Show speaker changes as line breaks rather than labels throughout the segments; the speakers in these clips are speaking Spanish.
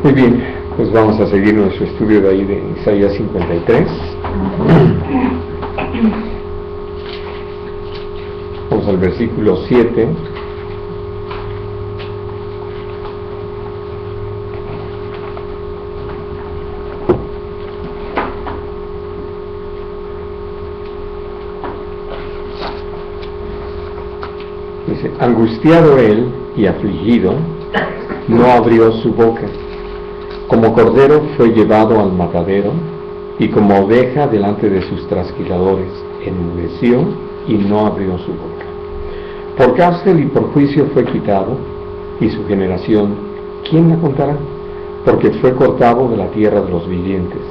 Muy bien, pues vamos a seguir nuestro estudio de ahí de Isaías 53. Vamos al versículo 7. Dice: angustiado él y afligido, no abrió su boca. Como cordero fue llevado al matadero, y como oveja delante de sus trasquiladores, enmudeció y no abrió su boca. Por cárcel y por juicio fue quitado, y su generación, ¿quién la contará? Porque fue cortado de la tierra de los vivientes,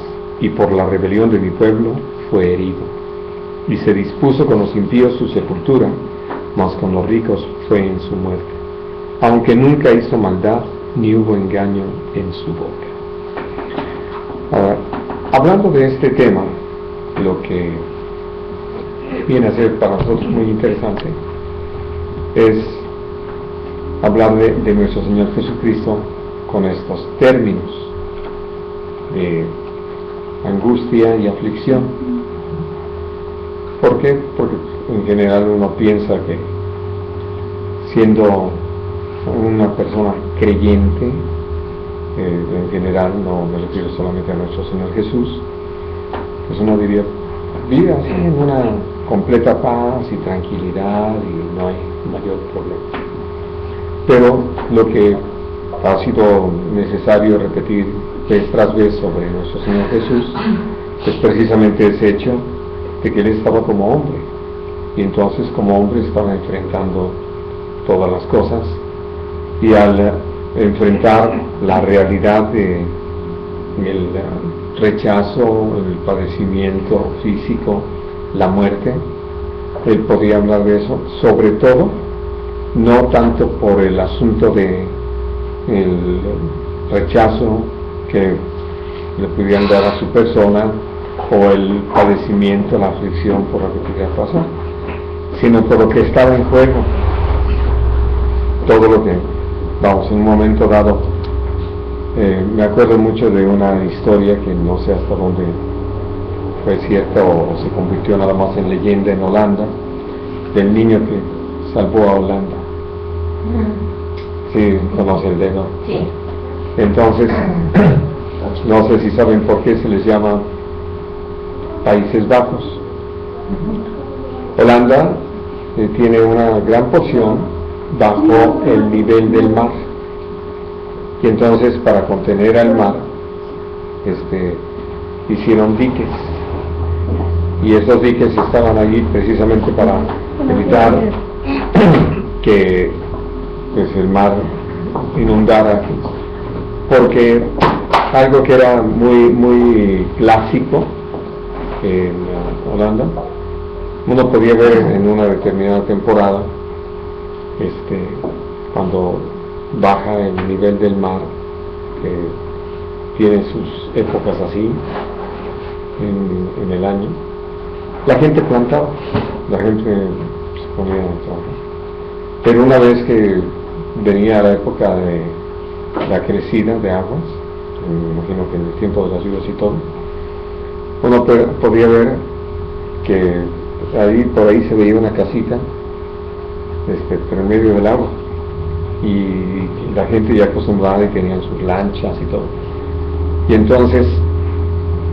y por la rebelión de mi pueblo fue herido. Y se dispuso con los impíos su sepultura, mas con los ricos fue en su muerte, aunque nunca hizo maldad, ni hubo engaño en su boca. Ahora, hablando de este tema, lo que viene a ser para nosotros muy interesante es hablar de nuestro Señor Jesucristo con estos términos de angustia y aflicción. ¿Por qué? Porque en general uno piensa que siendo una persona creyente, en general, no me refiero solamente a nuestro Señor Jesús, pues uno vive así en una completa paz y tranquilidad y no hay mayor problema. Pero lo que ha sido necesario repetir vez tras vez sobre nuestro Señor Jesús es precisamente ese hecho de que Él estaba como hombre, y entonces como hombre estaba enfrentando todas las cosas, y al enfrentar la realidad de el rechazo, el padecimiento físico, la muerte, Él podía hablar de eso, sobre todo no tanto por el asunto de el rechazo que le pudieran dar a su persona, o el padecimiento, la aflicción por lo que pudiera pasar, sino por lo que estaba en juego. Todo lo que, vamos, en un momento dado, me acuerdo mucho de una historia que no sé hasta dónde fue cierta o se convirtió nada más en leyenda en Holanda, del niño que salvó a Holanda. Sí, conoce el dedo.
Sí.
Entonces, no sé si saben por qué se les llama Países Bajos. Holanda tiene una gran porción bajo el nivel del mar, y entonces para contener al mar hicieron diques, y esos diques estaban allí precisamente para evitar que pues el mar inundara, porque algo que era muy clásico en Holanda, uno podía ver en una determinada temporada, cuando baja el nivel del mar, que tiene sus épocas así en el año, la gente plantaba, la gente se ponía a trabajar. Pero una vez que venía la época de la crecida de aguas, me imagino que en el tiempo de las lluvias y todo, uno podía ver que por ahí se veía una casita, pero en medio del agua, y la gente ya acostumbrada y tenían sus lanchas y todo. Y entonces,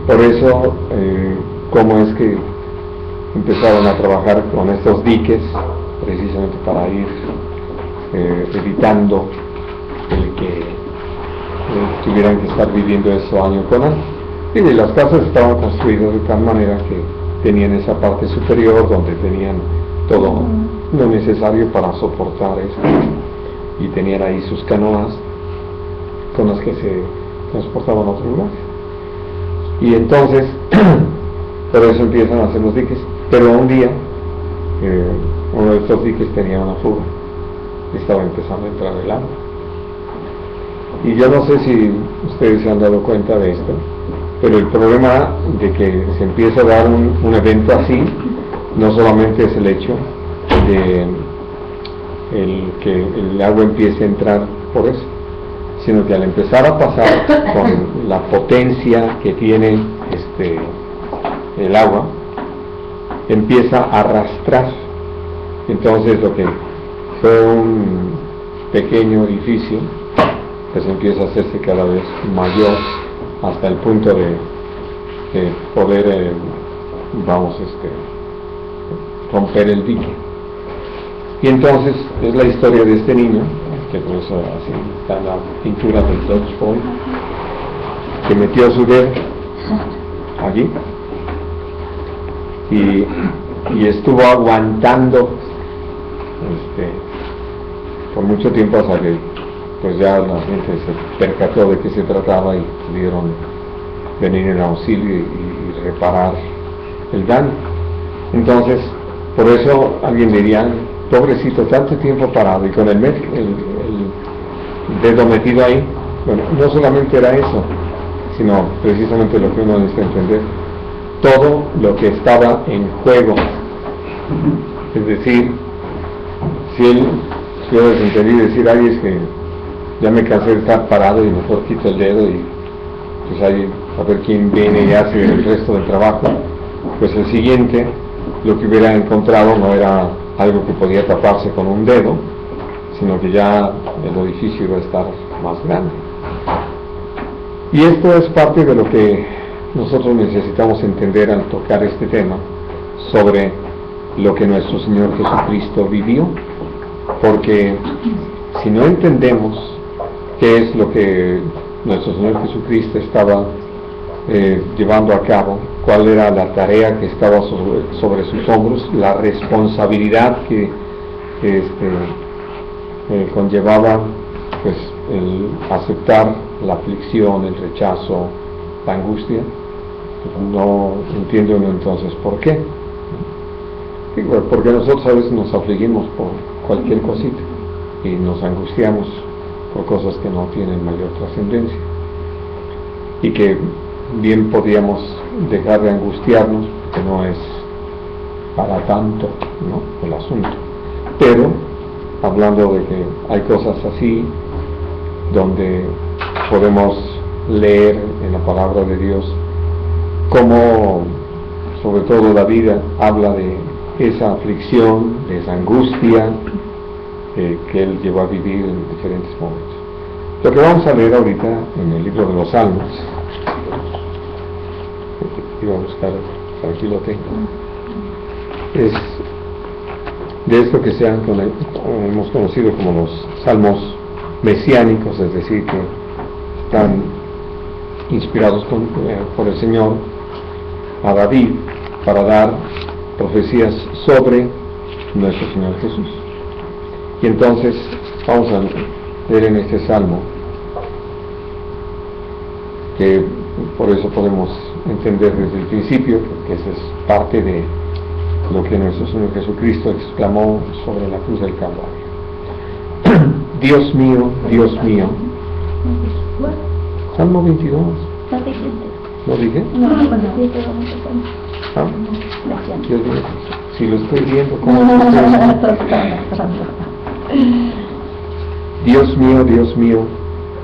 por eso, cómo es que empezaron a trabajar con estos diques, precisamente para ir evitando el que tuvieran que estar viviendo eso año con año. Y las casas estaban construidas de tal manera que tenían esa parte superior donde tenían todo lo necesario para soportar esto, y tenían ahí sus canoas con las que se transportaban a otro lugar. Y entonces por eso empiezan a hacer los diques. Pero un día uno de estos diques tenía una fuga, estaba empezando a entrar el agua, y yo no sé si ustedes se han dado cuenta de esto, pero el problema de que se empieza a dar un evento así no solamente es el hecho de que el agua empiece a entrar por eso, sino que al empezar a pasar con la potencia que tiene el agua, empieza a arrastrar. Entonces lo que fue un pequeño edificio pues empieza a hacerse cada vez mayor hasta el punto de poder romper el dique. Y entonces es la historia de este niño, que por eso así está en la pintura del Dutch Boy, que metió su dedo allí y estuvo aguantando por mucho tiempo hasta que pues ya la gente se percató de qué se trataba y pudieron venir en auxilio y reparar el daño. Entonces, por eso alguien diría, pobrecito, tanto tiempo parado y con el dedo metido ahí. Bueno, no solamente era eso, sino precisamente lo que uno necesita entender, todo lo que estaba en juego. Es decir, si él se hubiera desentendido y decir, ay, es que ya me cansé de estar parado y mejor quito el dedo y pues ahí a ver quién viene y hace el resto del trabajo, pues el siguiente lo que hubiera encontrado no era algo que podía taparse con un dedo, sino que ya el edificio iba a estar más grande. Y esto es parte de lo que nosotros necesitamos entender al tocar este tema sobre lo que nuestro Señor Jesucristo vivió, porque si no entendemos qué es lo que nuestro Señor Jesucristo estaba llevando a cabo, cuál era la tarea que estaba sobre sus hombros, la responsabilidad que conllevaba pues el aceptar la aflicción, el rechazo, la angustia, pues no entiende uno entonces por qué. Digo, porque nosotros a veces nos afligimos por cualquier cosita y nos angustiamos por cosas que no tienen mayor trascendencia y que bien podíamos dejar de angustiarnos, que no es para tanto, ¿no?, el asunto. Pero hablando de que hay cosas así donde podemos leer en la palabra de Dios cómo sobre todo David habla de esa aflicción, de esa angustia que él llevó a vivir en diferentes momentos. Lo que vamos a leer ahorita en el libro de los Salmos, iba a buscar, aquí lo tengo, es de esto que hemos conocido como los salmos mesiánicos, es decir, que están inspirados por el Señor a David para dar profecías sobre nuestro Señor Jesús. Y entonces vamos a leer en este salmo, que por eso podemos entender desde el principio que esa es parte de lo que nuestro Señor Jesucristo exclamó sobre la cruz del Calvario. Dios mío, Dios mío. Salmo 22. ¿Lo dije?
No, bueno.
¿Ah? Dios mío, si lo estoy viendo, ¿cómo lo estoy viendo? Dios mío,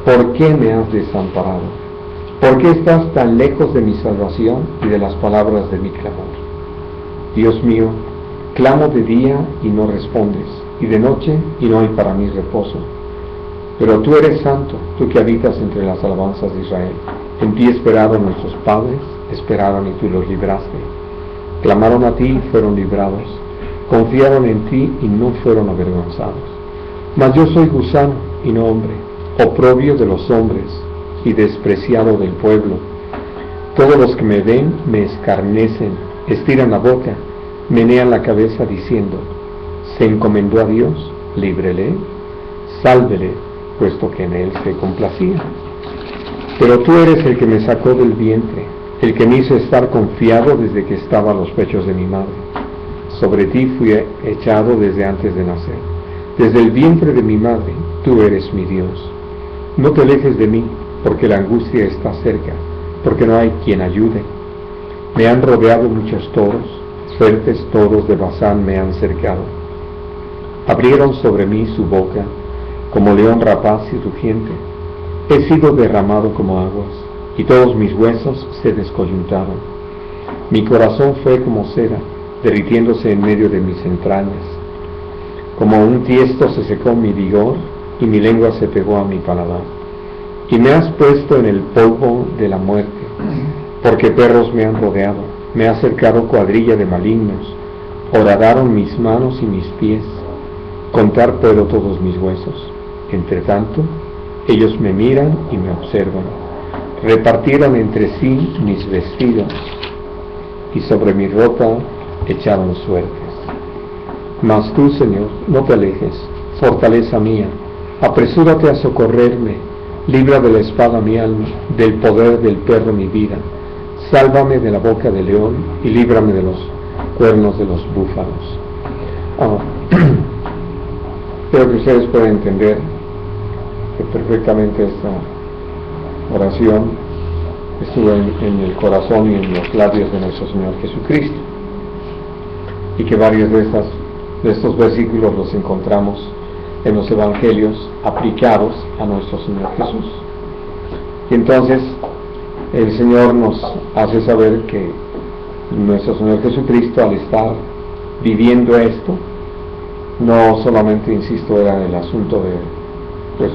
¿por qué me has desamparado? ¿Por qué estás tan lejos de mi salvación y de las palabras de mi clamor? Dios mío, clamo de día y no respondes, y de noche y no hay para mí reposo. Pero tú eres santo, tú que habitas entre las alabanzas de Israel. En ti esperaron nuestros padres, esperaron y tú los libraste. Clamaron a ti y fueron librados. Confiaron en ti y no fueron avergonzados. Mas yo soy gusano y no hombre, oprobio de los hombres y despreciado del pueblo. Todos los que me ven me escarnecen, estiran la boca, menean la cabeza diciendo: se encomendó a Dios, líbrele, sálvele, puesto que en él se complacía. Pero tú eres el que me sacó del vientre, el que me hizo estar confiado desde que estaba a los pechos de mi madre. Sobre ti fui echado desde antes de nacer. Desde el vientre de mi madre, tú eres mi Dios. No te alejes de mí, porque la angustia está cerca, porque no hay quien ayude. Me han rodeado muchos toros, fuertes toros de Basán me han cercado. Abrieron sobre mí su boca, como león rapaz y rugiente. He sido derramado como aguas, y todos mis huesos se descoyuntaron. Mi corazón fue como cera, derritiéndose en medio de mis entrañas. Como un tiesto se secó mi vigor, y mi lengua se pegó a mi paladar. Y me has puesto en el polvo de la muerte, porque perros me han rodeado, me ha cercado cuadrilla de malignos, horadaron mis manos y mis pies, contar puedo todos mis huesos. Entre tanto, ellos me miran y me observan, repartieron entre sí mis vestidos, y sobre mi ropa echaron suertes. Mas tú, Señor, no te alejes, fortaleza mía, apresúrate a socorrerme, libra de la espada mi alma, del poder del perro mi vida, sálvame de la boca del león y líbrame de los cuernos de los búfalos. Creo que ustedes pueden entender que perfectamente esta oración estuvo en el corazón y en los labios de nuestro Señor Jesucristo, y que varios de estos versículos los encontramos en los evangelios aplicados a nuestro Señor Jesús. Y entonces el Señor nos hace saber que nuestro Señor Jesucristo, al estar viviendo esto, no solamente, insisto, era el asunto de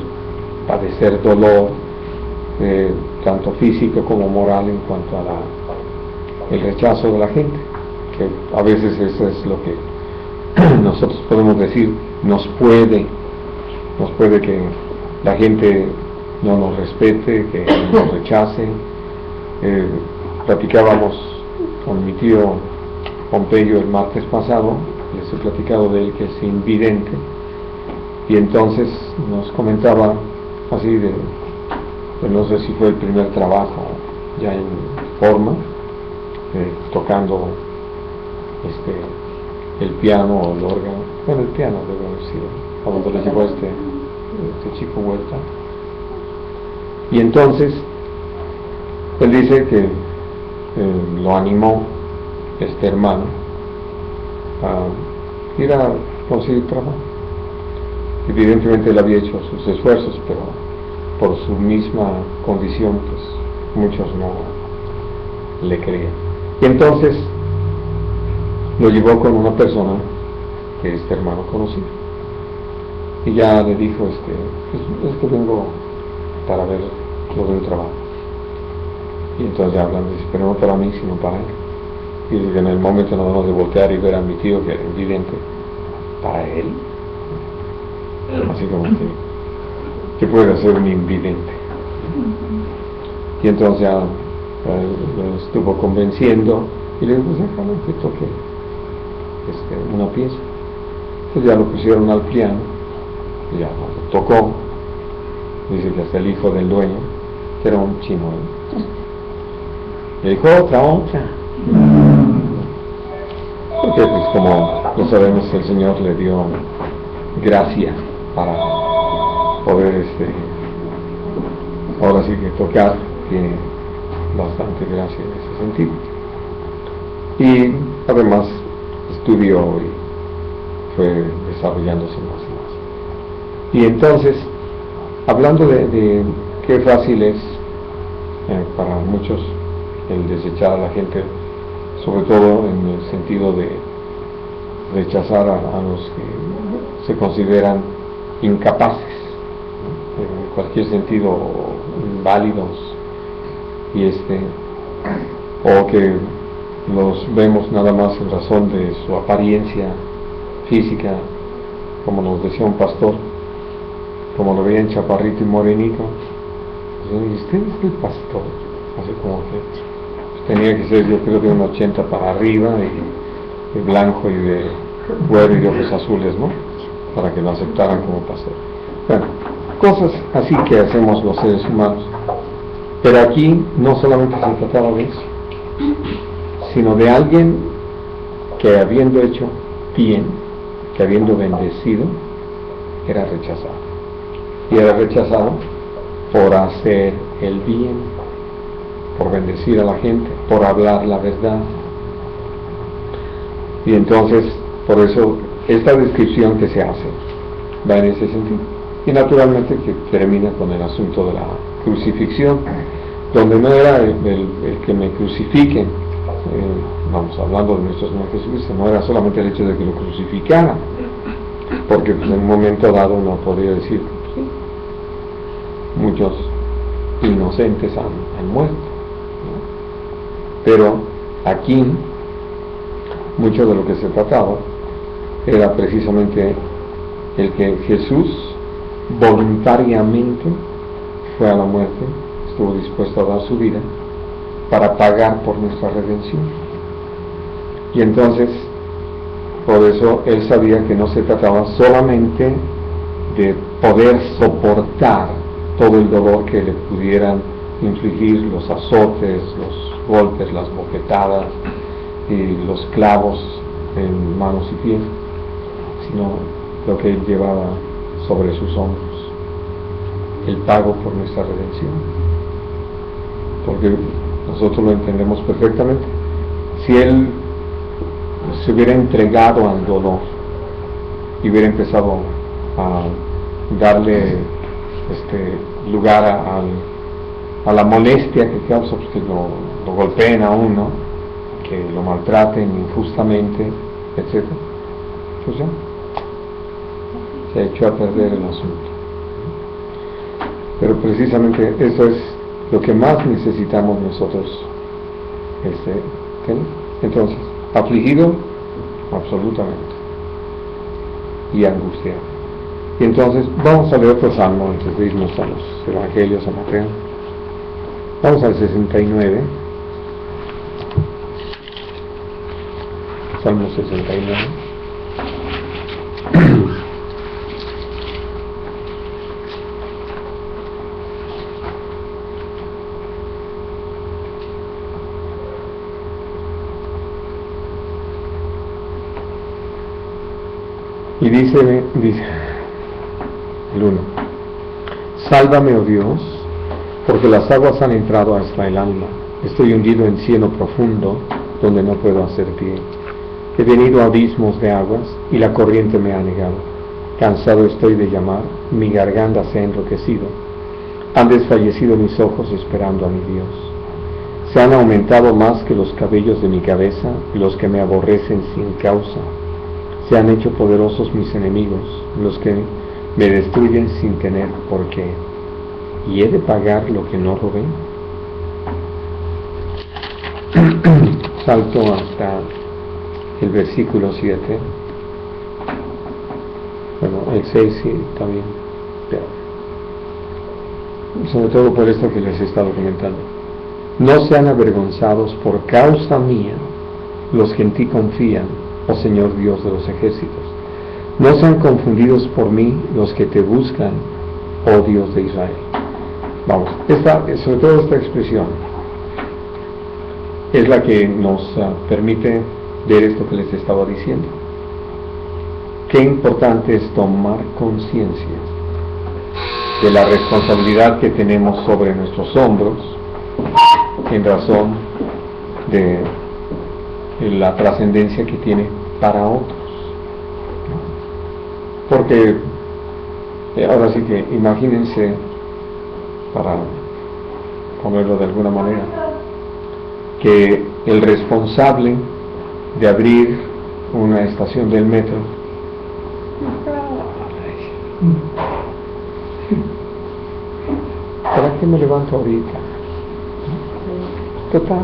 padecer dolor, tanto físico como moral, en cuanto a el rechazo de la gente, que a veces eso es lo que nosotros podemos decir, nos puede que la gente no nos respete, que nos rechace. Platicábamos con mi tío Pompeyo el martes pasado, les he platicado de él, que es invidente, y entonces nos comentaba así de no sé si fue el primer trabajo ya en forma, tocando el piano o el órgano. Bueno, el piano debe haber sido cuando le llegó este chico Huerta. Y entonces él dice que lo animó este hermano a ir a conseguir trabajo. Evidentemente él había hecho sus esfuerzos, pero por su misma condición, pues muchos no le creían. Y entonces lo llevó con una persona que este hermano conocía, y ya le dijo, es que vengo para ver lo de un trabajo. Y entonces ya hablan, dice, pero no para mí, sino para él. Y dice, en el momento nada más de voltear y ver a mi tío, que era invidente, para él, así como que, ¿qué puede hacer un invidente? Y entonces ya lo estuvo convenciendo, y le dijo, pues déjame que toque una pieza. Entonces ya lo pusieron al piano, y ya lo tocó. Dice que hasta el hijo del dueño, que era un chino, le dijo, otra. Porque pues como lo sabemos, el Señor le dio gracia para poder ahora sí que tocar, tiene bastante gracia en ese sentido. Y además estudió y fue desarrollándose más y más. Y entonces, hablando de qué fácil es para muchos el desechar a la gente, sobre todo en el sentido de rechazar a los que se consideran incapaces, en cualquier sentido inválidos, y o que los vemos nada más en razón de su apariencia física, como nos decía un pastor, como lo veían chaparrito y morenito. ¿Y usted es el pastor? Así como que tenía que ser, yo creo, de un 80 para arriba, y blanco y de güero y de ojos azules, ¿no? Para que lo aceptaran como pastor. Bueno, cosas así que hacemos los seres humanos. Pero aquí no solamente se trataba de eso, sino de alguien que, habiendo hecho bien, que habiendo bendecido, era rechazado. Y era rechazado por hacer el bien, por bendecir a la gente, por hablar la verdad. Y entonces, por eso, esta descripción que se hace va en ese sentido. Y naturalmente que termina con el asunto de la crucifixión, donde no era el que me crucifiquen, vamos hablando de nuestro Señor Jesucristo, no era solamente el hecho de que lo crucificaran, porque pues, en un momento dado uno podría decir, sí, muchos inocentes han muerto, ¿no? Pero aquí mucho de lo que se trataba era precisamente el que Jesús voluntariamente fue a la muerte, estuvo dispuesto a dar su vida para pagar por nuestra redención. Y entonces, por eso él sabía que no se trataba solamente de poder soportar todo el dolor que le pudieran infligir los azotes, los golpes, las bofetadas y los clavos en manos y pies, sino lo que él llevaba sobre sus hombros, el pago por nuestra redención. Porque nosotros lo entendemos perfectamente. Si él se hubiera entregado al dolor y hubiera empezado a darle lugar a la molestia que causa, porque lo golpeen a uno, que lo maltraten injustamente, etc., pues ya se echó a perder el asunto. Pero precisamente eso es lo que más necesitamos nosotros tener. Entonces, afligido absolutamente y angustiado. Y entonces vamos a leer otro salmo antes de irnos a los evangelios, a Mateo. Vamos al 69, Salmo 69. Y dice el 1: Sálvame, oh Dios, porque las aguas han entrado hasta el alma. Estoy hundido en cieno profundo, donde no puedo hacer pie. He venido a abismos de aguas, y la corriente me ha negado. Cansado estoy de llamar, mi garganta se ha enloquecido. Han desfallecido mis ojos esperando a mi Dios. Se han aumentado más que los cabellos de mi cabeza, los que me aborrecen sin causa. Se han hecho poderosos mis enemigos, los que me destruyen sin tener por qué. ¿Y he de pagar lo que no robé? Salto hasta el versículo 7. Bueno, el 6 sí, también. Pero, sobre todo por esto que les he estado comentando. No sean avergonzados por causa mía los que en ti confían, oh Señor Dios de los ejércitos. No sean confundidos por mí los que te buscan, oh Dios de Israel. Vamos, sobre todo esta expresión es la que nos permite ver esto que les estaba diciendo. Qué importante es tomar conciencia de la responsabilidad que tenemos sobre nuestros hombros en razón de la trascendencia que tiene para otros. Porque ahora sí que imagínense, para ponerlo de alguna manera, que el responsable de abrir una estación del metro ¿para qué me levanto ahorita? Total,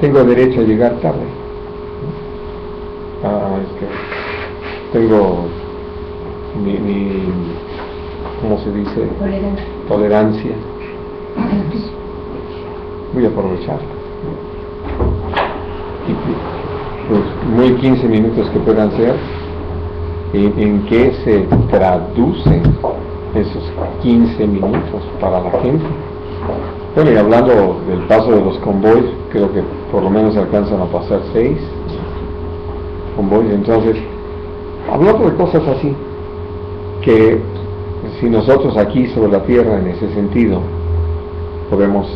tengo derecho a llegar tarde. Tengo mi ¿cómo se dice? Tolerancia. Voy a aprovecharla. Y pues muy 15 minutos que puedan ser, ¿en qué se traducen esos 15 minutos para la gente? Bueno, y hablando del paso de los convoys, creo que por lo menos alcanzan a pasar 6 convoys. Entonces, hablando de cosas así, que si nosotros aquí sobre la tierra en ese sentido podemos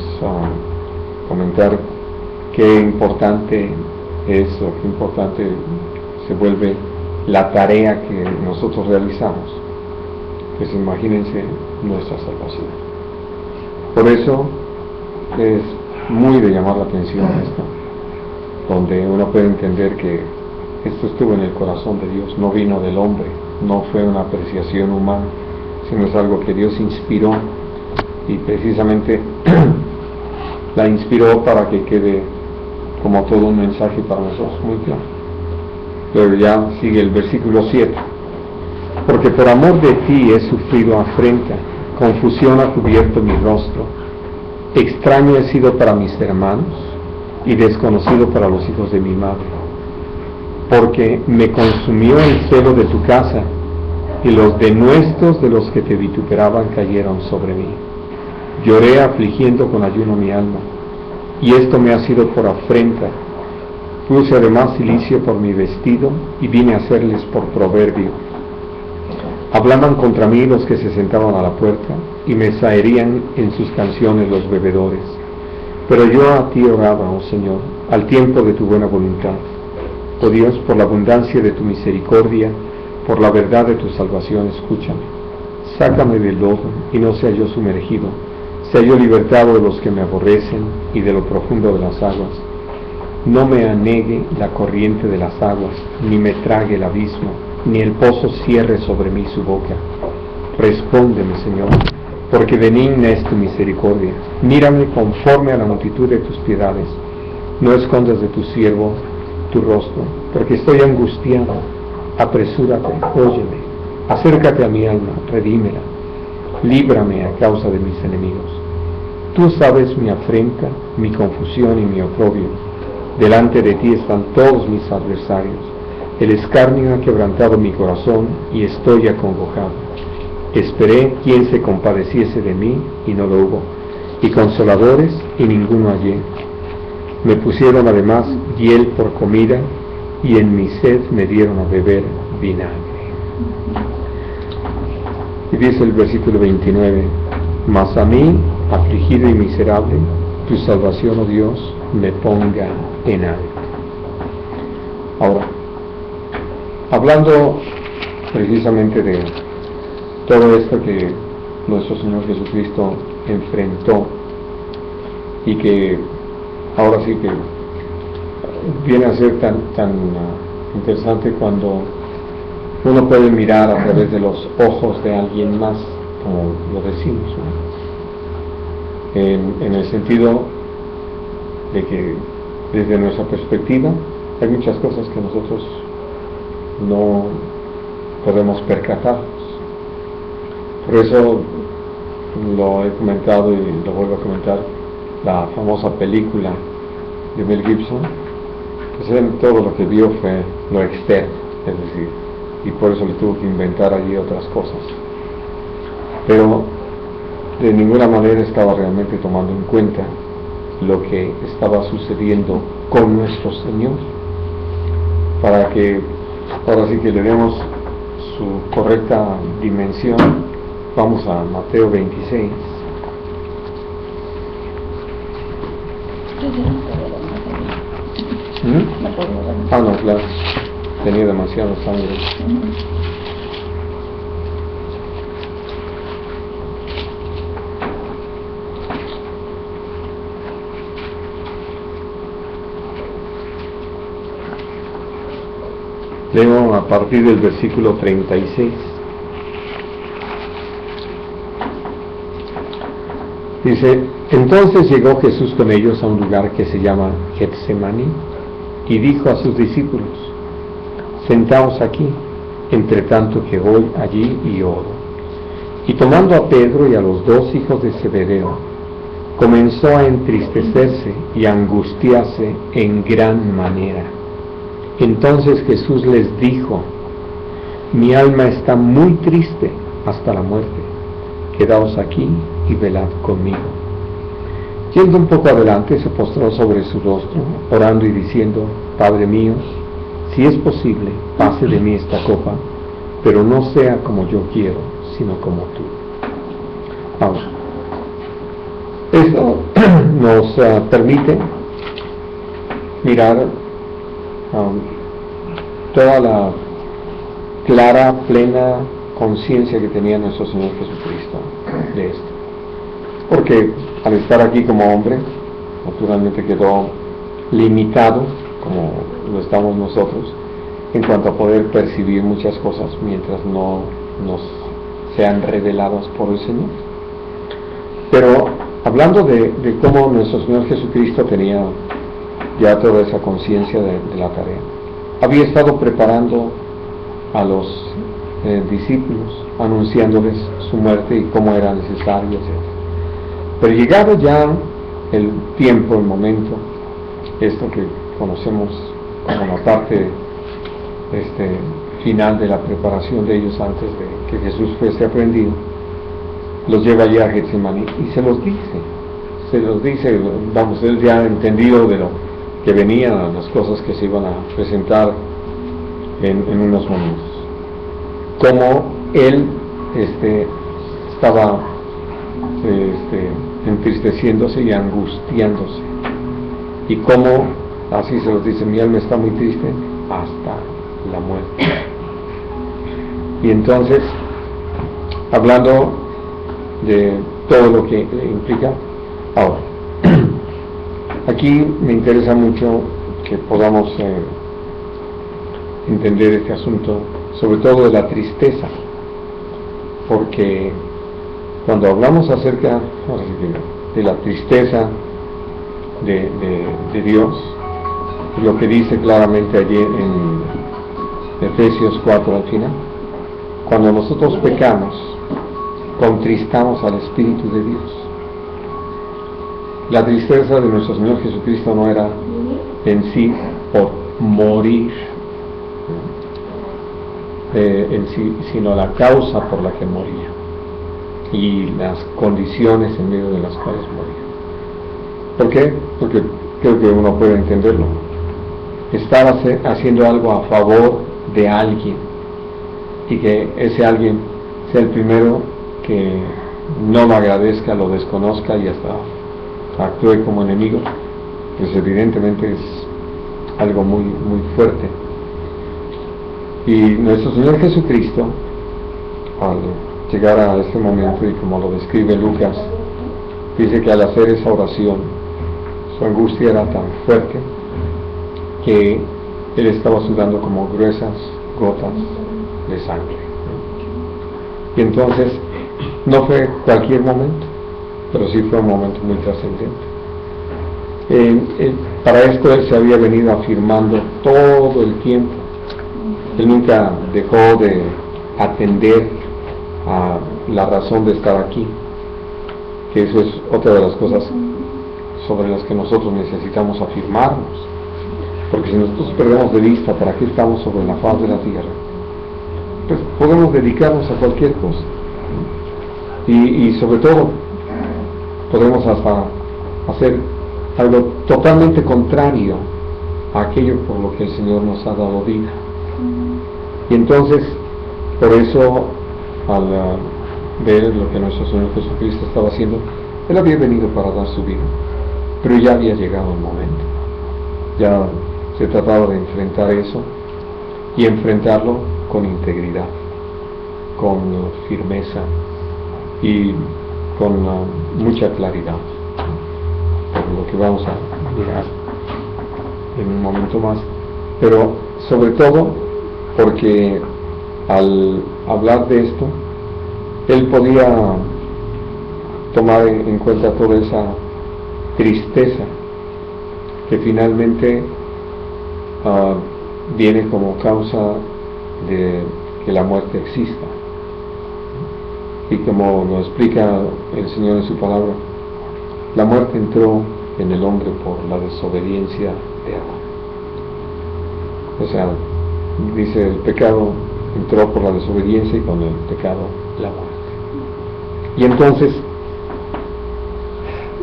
comentar qué importante es o qué importante se vuelve la tarea que nosotros realizamos, pues imagínense nuestra salvación. Por eso es muy de llamar la atención esto, donde uno puede entender que esto estuvo en el corazón de Dios, no vino del hombre, no fue una apreciación humana, sino es algo que Dios inspiró, y precisamente la inspiró para que quede como todo un mensaje para nosotros muy claro. Pero ya sigue el versículo 7. Porque por amor de ti he sufrido afrenta, confusión ha cubierto mi rostro, extraño he sido para mis hermanos y desconocido para los hijos de mi madre, porque me consumió el celo de tu casa y los denuestos de los que te vituperaban cayeron sobre mí. Lloré afligiendo con ayuno mi alma, y esto me ha sido por afrenta. Puse además cilicio por mi vestido y vine a hacerles por proverbio. Hablaban contra mí los que se sentaban a la puerta y me zaherían en sus canciones los bebedores. Pero yo a ti oraba, oh Señor, al tiempo de tu buena voluntad. Oh Dios, por la abundancia de tu misericordia, por la verdad de tu salvación, escúchame. Sácame del lodo y no sea yo sumergido, sea yo libertado de los que me aborrecen y de lo profundo de las aguas. No me anegue la corriente de las aguas, ni me trague el abismo, ni el pozo cierre sobre mí su boca. Respóndeme, Señor, porque benigna es tu misericordia. Mírame conforme a la multitud de tus piedades. No escondas de tu siervo tu rostro, porque estoy angustiado. Apresúrate, óyeme, acércate a mi alma, redímela. Líbrame a causa de mis enemigos. Tú sabes mi afrenta, mi confusión y mi oprobio. Delante de ti están todos mis adversarios. El escarnio ha quebrantado mi corazón y estoy acongojado. Esperé quien se compadeciese de mí y no lo hubo, y consoladores y ninguno hallé. Me pusieron además hiel por comida y en mi sed me dieron a beber vinagre. Y dice el versículo 29, mas a mí, afligido y miserable, tu salvación, oh Dios, me ponga en alto. Ahora, hablando precisamente de todo esto que nuestro Señor Jesucristo enfrentó y que ahora sí que viene a ser tan interesante cuando uno puede mirar a través de los ojos de alguien más, como lo decimos, ¿no? En el sentido de que desde nuestra perspectiva hay muchas cosas que nosotros no podemos percatarnos. Por eso lo he comentado y lo vuelvo a comentar, la famosa película de Mel Gibson, pues todo lo que vio fue lo externo, es decir, y por eso le tuvo que inventar allí otras cosas, pero de ninguna manera estaba realmente tomando en cuenta lo que estaba sucediendo con nuestro Señor. Para que ahora sí que le demos su correcta dimensión, vamos a Mateo 26. Ah, no, claro, tenía demasiada sangre. Leo a partir del versículo 36. Dice, entonces llegó Jesús con ellos a un lugar que se llama Getsemaní y dijo a sus discípulos, sentaos aquí, entre tanto que voy allí y oro. Y tomando a Pedro y a los dos hijos de Zebedeo, comenzó a entristecerse y a angustiarse en gran manera. Entonces Jesús les dijo, mi alma está muy triste hasta la muerte, quedaos aquí y velad conmigo. Yendo un poco adelante, se postró sobre su rostro, orando y diciendo, Padre mío, si es posible, pase de mí esta copa, pero no sea como yo quiero, sino como tú. Ahora, esto nos permite mirar toda la clara, plena conciencia que tenía nuestro Señor Jesucristo de esto. Porque al estar aquí como hombre, naturalmente quedó limitado, como lo estamos nosotros, en cuanto a poder percibir muchas cosas mientras no nos sean reveladas por el Señor. Pero hablando de cómo nuestro Señor Jesucristo tenía ya toda esa conciencia de la tarea, había estado preparando a los discípulos, anunciándoles su muerte y cómo era necesario hacerlo. Pero llegado ya el tiempo, el momento, esto que conocemos como la parte final de la preparación de ellos antes de que Jesús fuese aprendido, los lleva ya a Getsemaní y se los dice, vamos, él ya ha entendido de lo que venían, las cosas que se iban a presentar en unos momentos, como él estaba entristeciéndose y angustiándose, y como así se los dice: mi alma está muy triste hasta la muerte. Y entonces, hablando de todo lo que implica, ahora aquí me interesa mucho que podamos entender este asunto, sobre todo de la tristeza, porque cuando hablamos acerca de la tristeza de Dios, lo que dice claramente allí en Efesios 4 al final, cuando nosotros pecamos, contristamos al Espíritu de Dios. La tristeza de nuestro Señor Jesucristo no era en sí por morir en sí, sino la causa por la que moría y las condiciones en medio de las cuales moría. ¿Por qué? Porque creo que uno puede entenderlo. Estaba haciendo algo a favor de alguien, y que ese alguien sea el primero que no lo agradezca, lo desconozca y hasta actúe como enemigo, pues evidentemente es algo muy, muy fuerte. Y nuestro Señor Jesucristo, al llegar a este momento, y como lo describe Lucas, dice que al hacer esa oración, su angustia era tan fuerte que él estaba sudando como gruesas gotas de sangre. Y entonces, no fue cualquier momento, pero sí fue un momento muy trascendente. Para esto él se había venido afirmando todo el tiempo. Él nunca dejó de atender a la razón de estar aquí, que eso es otra de las cosas sobre las que nosotros necesitamos afirmarnos, porque si nosotros perdemos de vista para qué estamos sobre la faz de la tierra, pues podemos dedicarnos a cualquier cosa, y sobre todo podemos hasta hacer algo totalmente contrario a aquello por lo que el Señor nos ha dado vida. Y entonces, por eso, al ver lo que nuestro Señor Jesucristo estaba haciendo, Él había venido para dar su vida, pero ya había llegado el momento. Ya se trataba de enfrentar eso, y enfrentarlo con integridad, con firmeza y con mucha claridad, por lo que vamos a mirar en un momento más. Pero sobre todo porque al hablar de esto, él podía tomar en cuenta toda esa tristeza que finalmente viene como causa de que la muerte exista. Y como lo explica el Señor en su palabra, la muerte entró en el hombre por la desobediencia de Adán. O sea, dice, el pecado entró por la desobediencia, y con el pecado la muerte. Y entonces,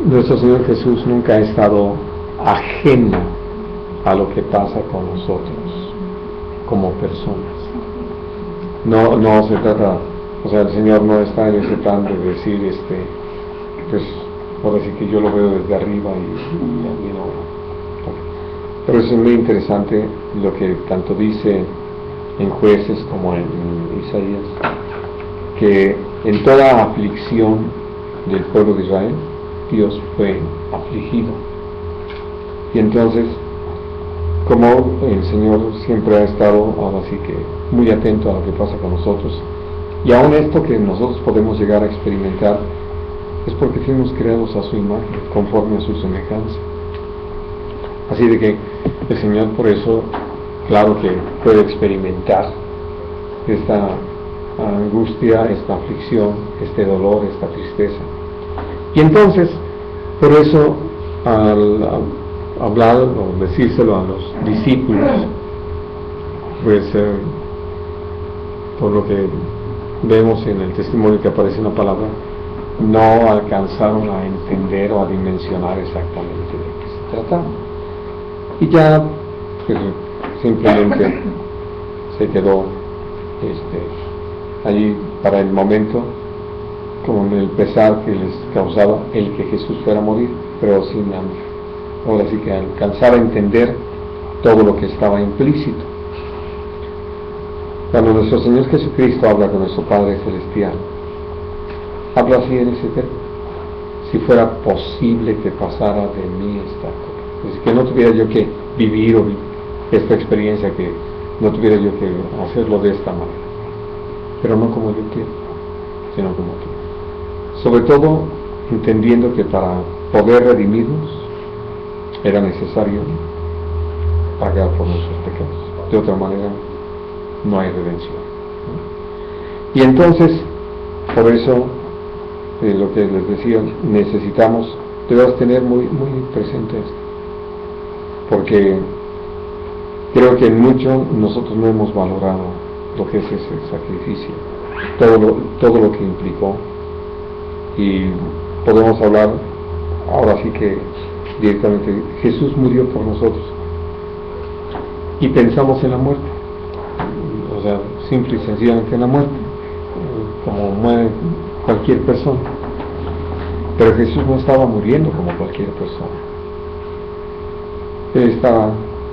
nuestro Señor Jesús nunca ha estado ajeno a lo que pasa con nosotros como personas. No se trata, o sea, el Señor no está en ese plan de decir, pues, ahora sí que yo lo veo desde arriba y a mí no. Pero es muy interesante lo que tanto dice en Jueces como en Isaías, porque en toda aflicción del pueblo de Israel, Dios fue afligido. Y entonces, como el Señor siempre ha estado, ahora sí que, muy atento a lo que pasa con nosotros, y aún esto que nosotros podemos llegar a experimentar, es porque fuimos creados a su imagen, conforme a su semejanza. Así de que el Señor por eso, claro que puede experimentar esta angustia, esta aflicción, este dolor, esta tristeza. Y entonces, por eso, al hablar o decírselo a los discípulos, pues por lo que vemos en el testimonio que aparece en la palabra, no alcanzaron a entender o a dimensionar exactamente de qué se trataba. Y ya pues, simplemente se quedó allí para el momento con el pesar que les causaba el que Jesús fuera a morir, pero sin ahora sí que alcanzar a entender todo lo que estaba implícito. Cuando nuestro Señor Jesucristo habla con nuestro Padre Celestial, habla así en ese término: si fuera posible que pasara de mí esta cosa. Es decir, que no tuviera yo que vivir esta experiencia, que no tuviera yo que hacerlo de esta manera, pero no como yo quiero, sino como tú. Sobre todo entendiendo que para poder redimirnos era necesario pagar por nuestros pecados. De otra manera no hay redención, ¿no? Y entonces, por eso, lo que les decía, necesitamos, debemos tener muy presente esto, porque creo que en mucho nosotros no hemos valorado lo que es ese sacrificio, todo lo que implicó. Y podemos hablar ahora sí que directamente: Jesús murió por nosotros, y pensamos en la muerte, o sea, simple y sencillamente en la muerte, como muere cualquier persona. Pero Jesús no estaba muriendo como cualquier persona. Él estaba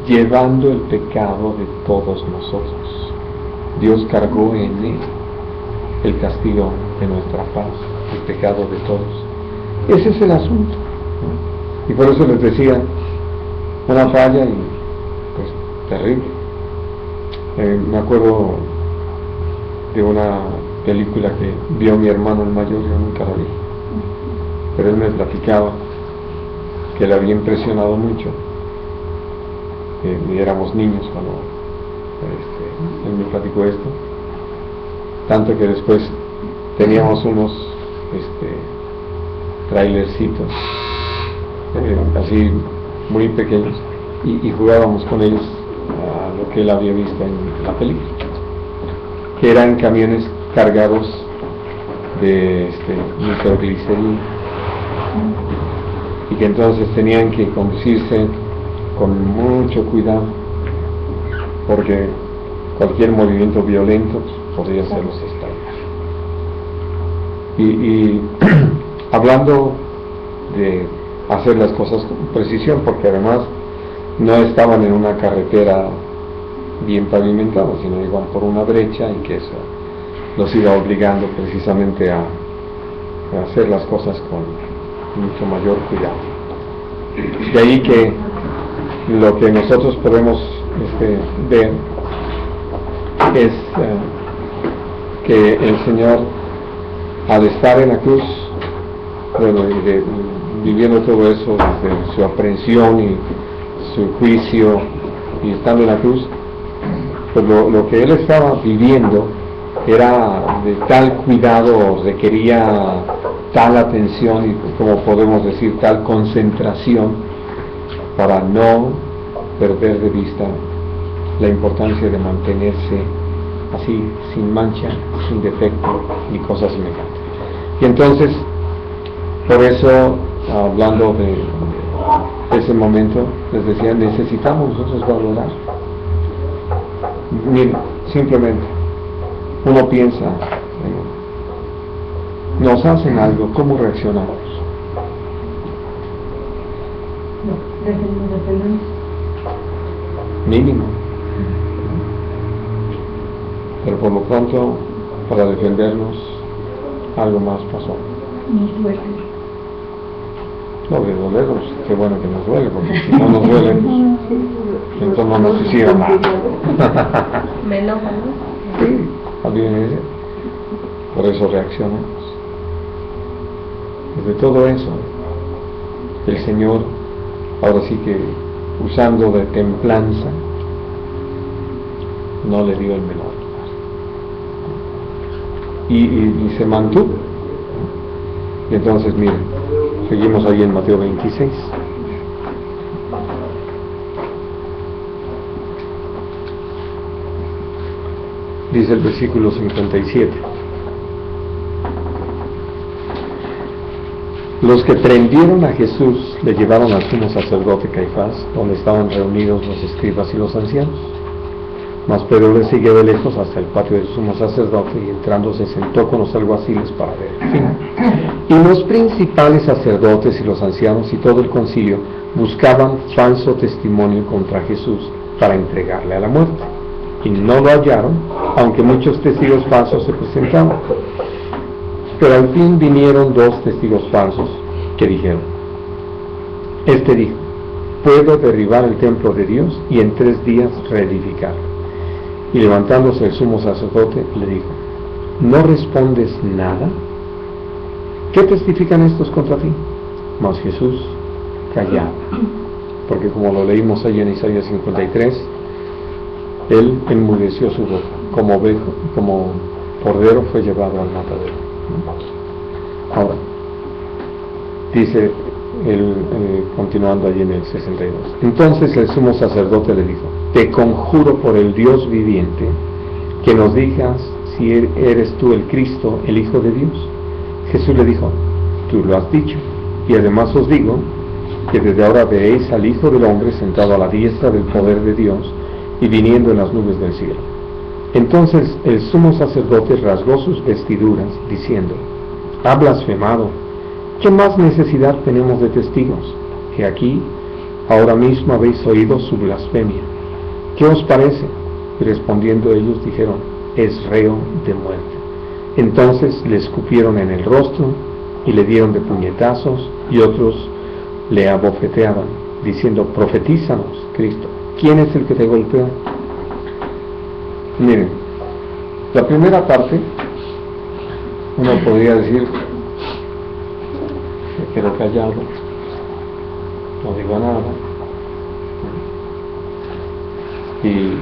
llevando el pecado de todos nosotros. Dios cargó en él el castigo de nuestra paz, el pecado de todos. Ese es el asunto, ¿no? Y por eso les decía, una falla y pues terrible. Me acuerdo de una película que vio mi hermano el mayor, yo nunca la vi, pero él me platicaba que le había impresionado mucho. Y éramos niños cuando él me platicó esto, tanto que después teníamos unos trailercitos así muy pequeños, y jugábamos con ellos a lo que él había visto en la película, que eran camiones cargados de nitroglicerina, y que entonces tenían que conducirse con mucho cuidado, porque cualquier movimiento violento podría hacerlos estallar. Y hablando de hacer las cosas con precisión, porque además no estaban en una carretera bien pavimentada, sino iban por una brecha, y que eso los iba obligando precisamente a hacer las cosas con mucho mayor cuidado. De ahí que lo que nosotros podemos ver es que el Señor, al estar en la cruz, bueno, viviendo todo eso, desde su aprehensión y su juicio, y estando en la cruz, pues lo que él estaba viviendo era de tal cuidado, requería tal atención y, como podemos decir, tal concentración, para no perder de vista la importancia de mantenerse así, sin mancha, sin defecto ni cosas semejantes. Y entonces, por eso, hablando de ese momento, les decía, necesitamos nosotros valorar. Miren, simplemente uno piensa, nos hacen algo, ¿cómo reaccionamos? Mínimo. Pero por lo pronto, para defendernos, algo más pasó.
Nos duele.
No, de dolernos, qué bueno que nos duele, porque si no nos duele, entonces no nos hicieron nada.
Me enoja, ¿no?
Sí, olvídense. Por eso reaccionamos. Desde todo eso, el Señor, ahora sí que usando de templanza, no le dio el menor lugar. Y se mantuvo. Y entonces, miren, seguimos ahí en Mateo 26. Dice el versículo 57. Los que prendieron a Jesús le llevaron al sumo sacerdote Caifás, donde estaban reunidos los escribas y los ancianos. Mas Pedro le siguió de lejos hasta el patio del sumo sacerdote y entrando se sentó con los alguaciles para ver el fin. Y los principales sacerdotes y los ancianos y todo el concilio buscaban falso testimonio contra Jesús para entregarle a la muerte. Y no lo hallaron, aunque muchos testigos falsos se presentaban. Pero al fin vinieron 2 testigos falsos que dijeron: Este dijo, puedo derribar el templo de Dios y en 3 días reedificarlo. Y levantándose el sumo sacerdote le dijo: ¿no respondes nada? ¿Qué testifican estos contra ti? Mas Jesús callaba, porque como lo leímos ahí en Isaías 53, él enmudeció su boca, como cordero fue llevado al matadero. Ahora, dice continuando allí en el 62, entonces el sumo sacerdote le dijo: te conjuro por el Dios viviente que nos digas si eres tú el Cristo, el Hijo de Dios. Jesús le dijo: tú lo has dicho, y además os digo que desde ahora veréis al Hijo del Hombre sentado a la diestra del poder de Dios y viniendo en las nubes del cielo. Entonces el sumo sacerdote rasgó sus vestiduras, diciendo: ha blasfemado. ¿Qué más necesidad tenemos de testigos? Que aquí, ahora mismo habéis oído su blasfemia. ¿Qué os parece? Y respondiendo ellos dijeron: es reo de muerte. Entonces le escupieron en el rostro y le dieron de puñetazos, y otros le abofeteaban, diciendo: profetízanos, Cristo, ¿quién es el que te golpea? Miren, la primera parte, uno podría decir: me quedo callado, no digo nada, y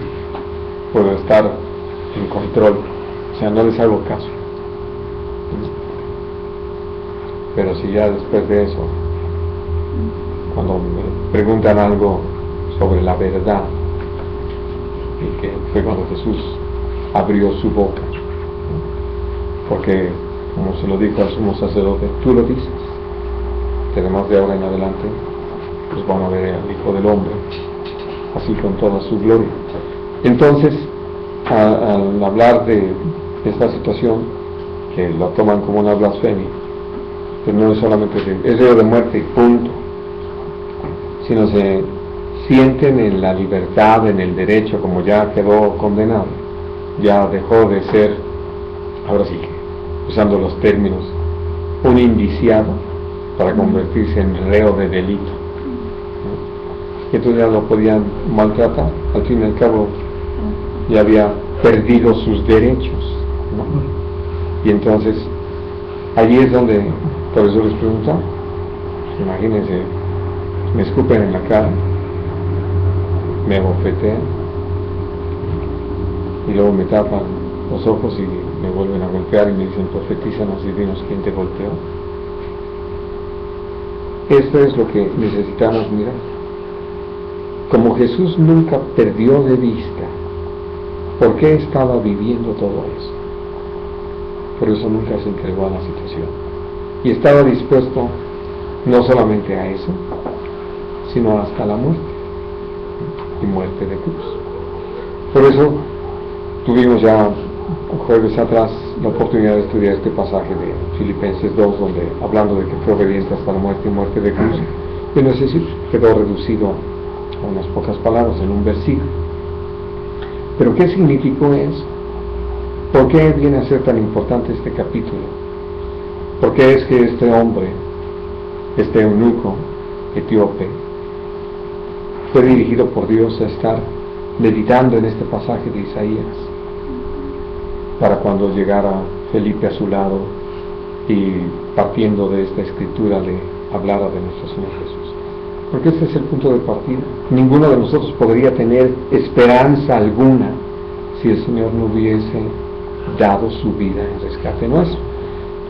puedo estar en control, o sea, no les hago caso. Pero si ya después de eso, cuando me preguntan algo sobre la verdad, y que fue cuando Jesús abrió su boca, porque como se lo dijo al sumo sacerdote: tú lo dices, que además de ahora en adelante pues van a ver al Hijo del Hombre así con toda su gloria. Entonces, al hablar de esta situación, que la toman como una blasfemia, pues no es solamente es reo de muerte y punto, sino se sienten en la libertad, en el derecho, como ya quedó condenado, ya dejó de ser, ahora sí que, usando los términos, un indiciado para convertirse en reo de delito. Y entonces ya lo podían maltratar, al fin y al cabo ya había perdido sus derechos, ¿no? Y entonces allí es donde, por eso les preguntaba, imagínense, me escupen en la cara, me abofetean y luego me tapan los ojos y me vuelven a golpear y me dicen: profetízanos y dinos quién te golpeó. Esto es lo que necesitamos mirar. Como Jesús nunca perdió de vista por qué estaba viviendo todo eso, por eso nunca se entregó a la situación, y estaba dispuesto no solamente a eso, sino hasta la muerte, y muerte de cruz. Por eso tuvimos ya jueves atrás la oportunidad de estudiar este pasaje de Filipenses 2, donde, hablando de que fue obediente hasta la muerte y muerte de cruz, y no sé si quedó reducido a unas pocas palabras en un versículo. Pero ¿qué significó eso? ¿Por qué viene a ser tan importante este capítulo? ¿Por qué es que este hombre, este eunuco etíope, fue dirigido por Dios a estar meditando en este pasaje de Isaías, para cuando llegara Felipe a su lado y partiendo de esta escritura le hablara de nuestro Señor Jesús? Porque ese es el punto de partida. Ninguno de nosotros podría tener esperanza alguna si el Señor no hubiese dado su vida en rescate nuestro.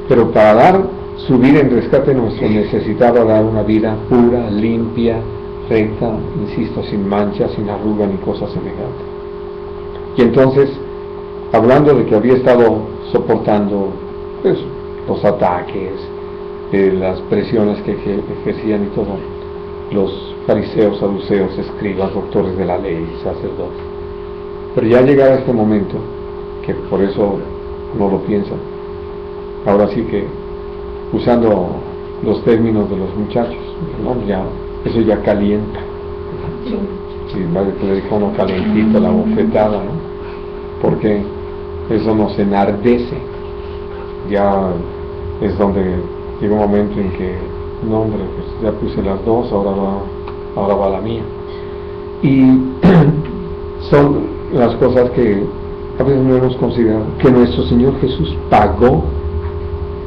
Pero para dar su vida en rescate nuestro necesitaba dar una vida pura, limpia, recta, insisto, sin mancha, sin arruga ni cosa semejante. Y entonces, hablando de que había estado soportando pues, los ataques, las presiones que ejercían y todo, los fariseos, saduceos, escribas, doctores de la ley, sacerdotes. Pero ya llegara este momento, que por eso no lo piensan, ahora sí que, usando los términos de los muchachos, ¿no? Ya, eso ya calienta. Sí, le dijo uno calentito la bofetada, ¿no? Porque eso nos enardece. Ya es donde llega un momento en que, no hombre, pues ya puse las dos, ahora va la mía. Y son las cosas que a veces no hemos considerado, que nuestro Señor Jesús pagó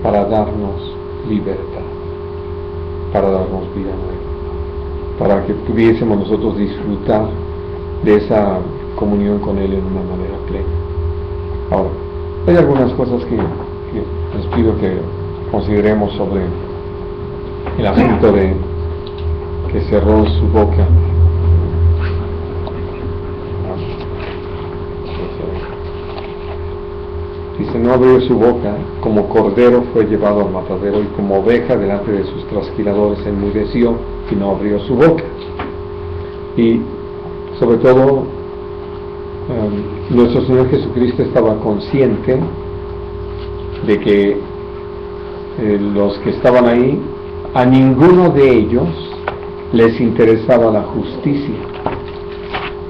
para darnos libertad, para darnos vida nueva, para que pudiésemos nosotros disfrutar de esa comunión con Él en una manera plena. Ahora, hay algunas cosas que les pido que consideremos sobre el asunto de que cerró su boca. Dice, no abrió su boca, como cordero fue llevado al matadero, y como oveja delante de sus trasquiladores enmudeció y no abrió su boca. Y sobre todo, nuestro Señor Jesucristo estaba consciente de que los que estaban ahí, a ninguno de ellos les interesaba la justicia.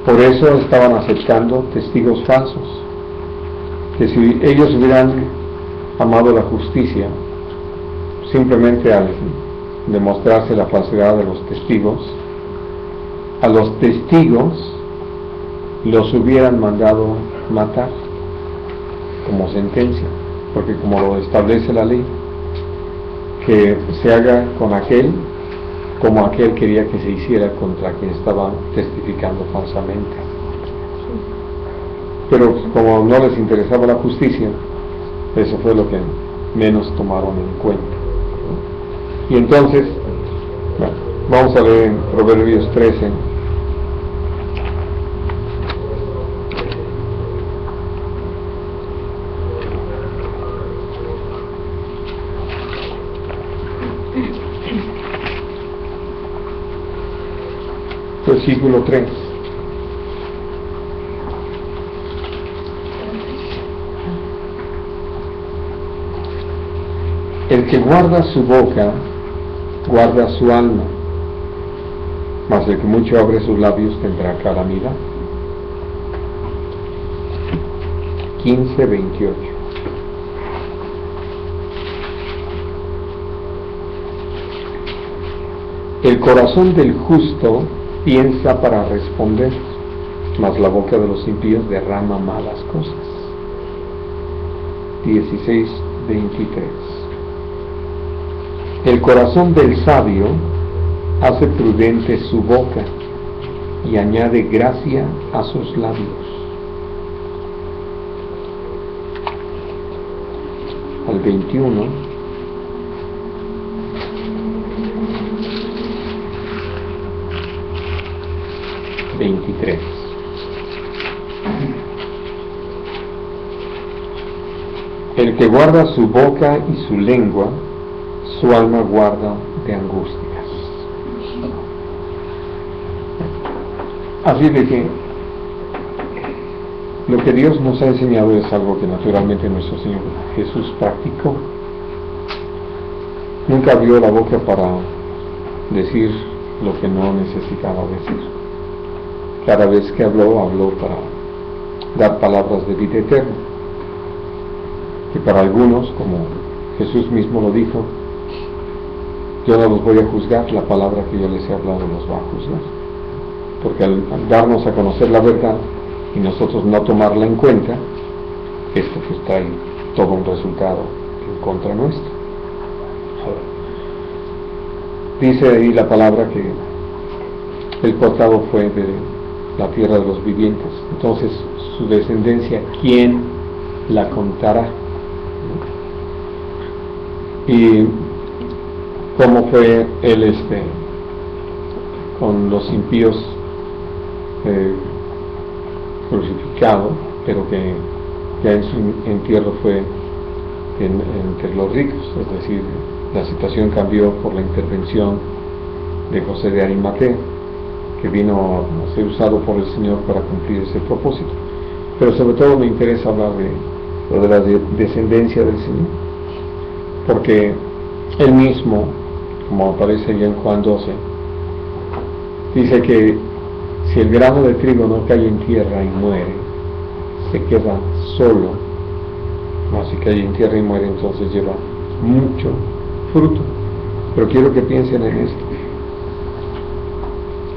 Por eso estaban aceptando testigos falsos. Que si ellos hubieran amado la justicia, simplemente al demostrarse la falsedad de los testigos, a los testigos los hubieran mandado matar como sentencia, porque como lo establece la ley, que se haga con aquel como aquel quería que se hiciera contra quien estaba testificando falsamente. Pero como no les interesaba la justicia, eso fue lo que menos tomaron en cuenta. Y entonces, bueno, vamos a ver en Proverbios 13. Versículo 3. El que guarda su boca, guarda su alma, mas el que mucho abre sus labios tendrá calamidad. 15:28. El corazón del justo piensa para responder, mas la boca de los impíos derrama malas cosas. 16:23. El corazón del sabio hace prudente su boca y añade gracia a sus labios. Al 21. El que guarda su boca y su lengua, su alma guarda de angustias. Así de que lo que Dios nos ha enseñado es algo que naturalmente nuestro Señor Jesús practicó. Nunca abrió la boca para decir lo que no necesitaba decir. Cada vez que habló para dar palabras de vida eterna. Y para algunos, como Jesús mismo lo dijo: yo no los voy a juzgar, la palabra que yo les he hablado los va a juzgar. Porque al darnos a conocer la verdad y nosotros no tomarla en cuenta, esto pues trae todo un resultado en contra nuestro. Dice ahí la palabra que el cortado fue de la tierra de los vivientes. Entonces su descendencia, ¿quién la contará? Y cómo fue él con los impíos crucificado, pero que ya en su entierro fue entre los ricos. Es decir, la situación cambió por la intervención de José de Arimatea, que vino a ser usado por el Señor para cumplir ese propósito. Pero sobre todo me interesa hablar de lo de la descendencia del Señor, porque él mismo, como aparece ya en Juan 12, dice que si el grano de trigo no cae en tierra y muere, se queda solo. No, si cae en tierra y muere, entonces lleva mucho fruto. Pero quiero que piensen en esto.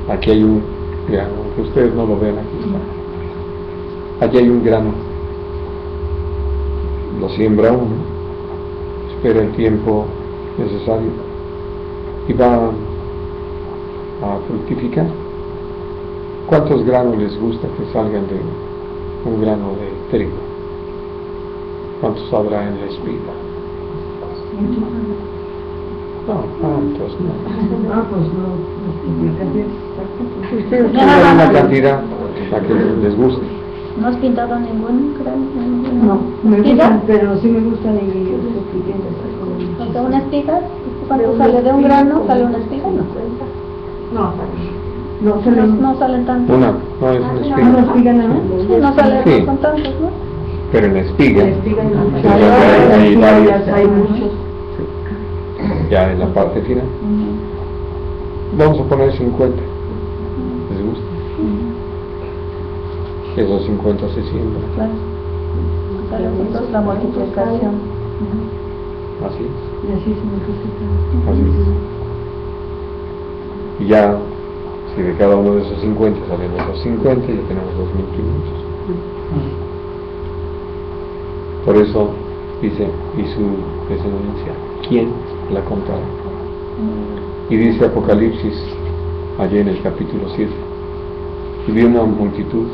Aquí hay un grano, aunque ustedes no lo vean, aquí está. Aquí hay un grano. Lo siembra uno, espera el tiempo necesario y va a fructificar. ¿Cuántos granos les gusta que salgan de un grano de trigo? ¿Cuántos habrá en la espiga? No, ¿cuántos? No. Ustedes tienen una cantidad la que les guste.
¿No has pintado ningún grano?
No, me gustan, pero sí me gustan y yo estoy pidiendo
¿O sea, una espiga? ¿Cuánto sale de un grano? ¿Sale una espiga? No salen tantos.
No es una espiga.
¿Una espiga nada más?
Sí, no salen,
Sí.
no son tantos, ¿no?
Pero en la espiga,
Hay varias, hay muchos.
ya en la parte final. Vamos a poner 50. ¿Les gusta? Esos 50 se siembran.
Claro. Sale entonces la multiplicación.
Así es.
Y así se multiplica.
Así es. Y ya, si de cada uno de esos 50 salen esos 50, ya tenemos 2.500. Por eso dice, y su descendencia, ¿quién la contará? Y dice Apocalipsis, allá en el capítulo 7, y vi una multitud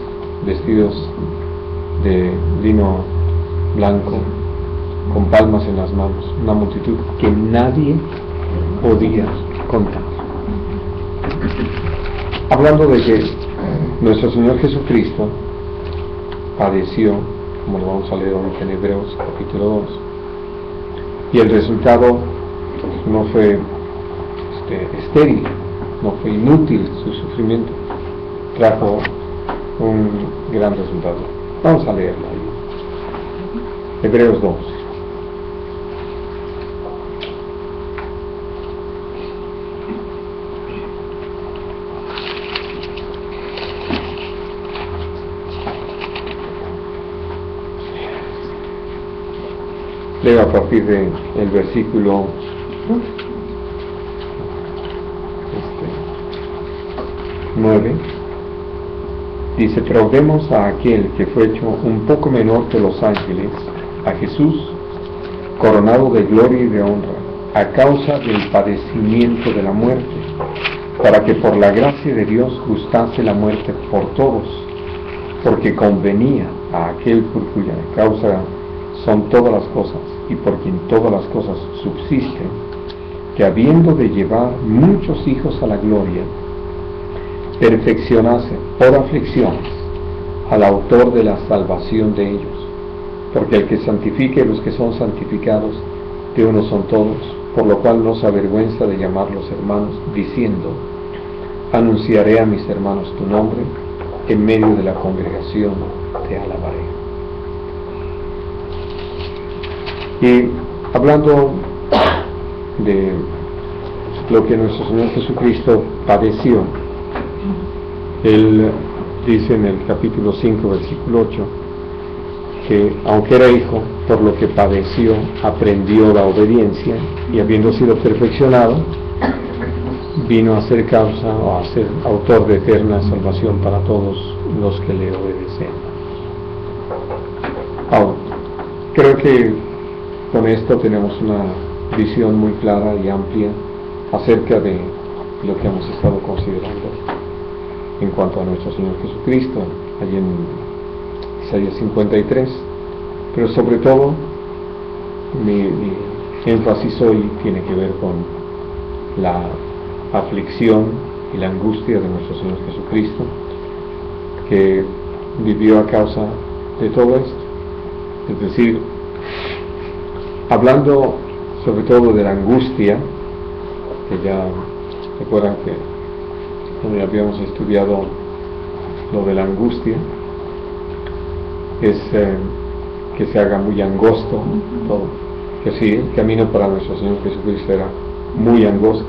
vestidos de lino blanco, con palmas en las manos, una multitud que nadie podía contar. Hablando de que nuestro Señor Jesucristo padeció, como lo vamos a leer ahorita en Hebreos capítulo 2, y el resultado no fue estéril, no fue inútil su sufrimiento, trajo un gran resultado. Vamos a leerlo ahí. Hebreos 2. Leo a partir del versículo 9. Dice: pero vemos a aquel que fue hecho un poco menor que los ángeles, a Jesús, coronado de gloria y de honra, a causa del padecimiento de la muerte, para que por la gracia de Dios gustase la muerte por todos, porque convenía a aquel por cuya causa son todas las cosas, y por quien todas las cosas subsisten, que habiendo de llevar muchos hijos a la gloria, perfeccionase por aflicciones al autor de la salvación de ellos. Porque el que santifique a los que son santificados, de uno son todos, por lo cual no se avergüenza de llamarlos hermanos, diciendo: anunciaré a mis hermanos tu nombre, en medio de la congregación te alabaré. Y hablando de lo que nuestro Señor Jesucristo padeció, Él dice en el capítulo 5, versículo 8, que, aunque era hijo, por lo que padeció, aprendió la obediencia, y habiendo sido perfeccionado, vino a ser causa o a ser autor de eterna salvación para todos los que le obedecen. Ahora, creo que con esto tenemos una visión muy clara y amplia acerca de lo que hemos estado considerando en cuanto a nuestro Señor Jesucristo, allí en Isaías 53, pero sobre todo mi énfasis hoy tiene que ver con la aflicción y la angustia de nuestro Señor Jesucristo, que vivió a causa de todo esto. Es decir, hablando sobre todo de la angustia, que ya recuerdan que cuando habíamos estudiado lo de la angustia, es que se haga muy angosto todo, que sí, el camino para nuestro Señor Jesucristo era muy angosto,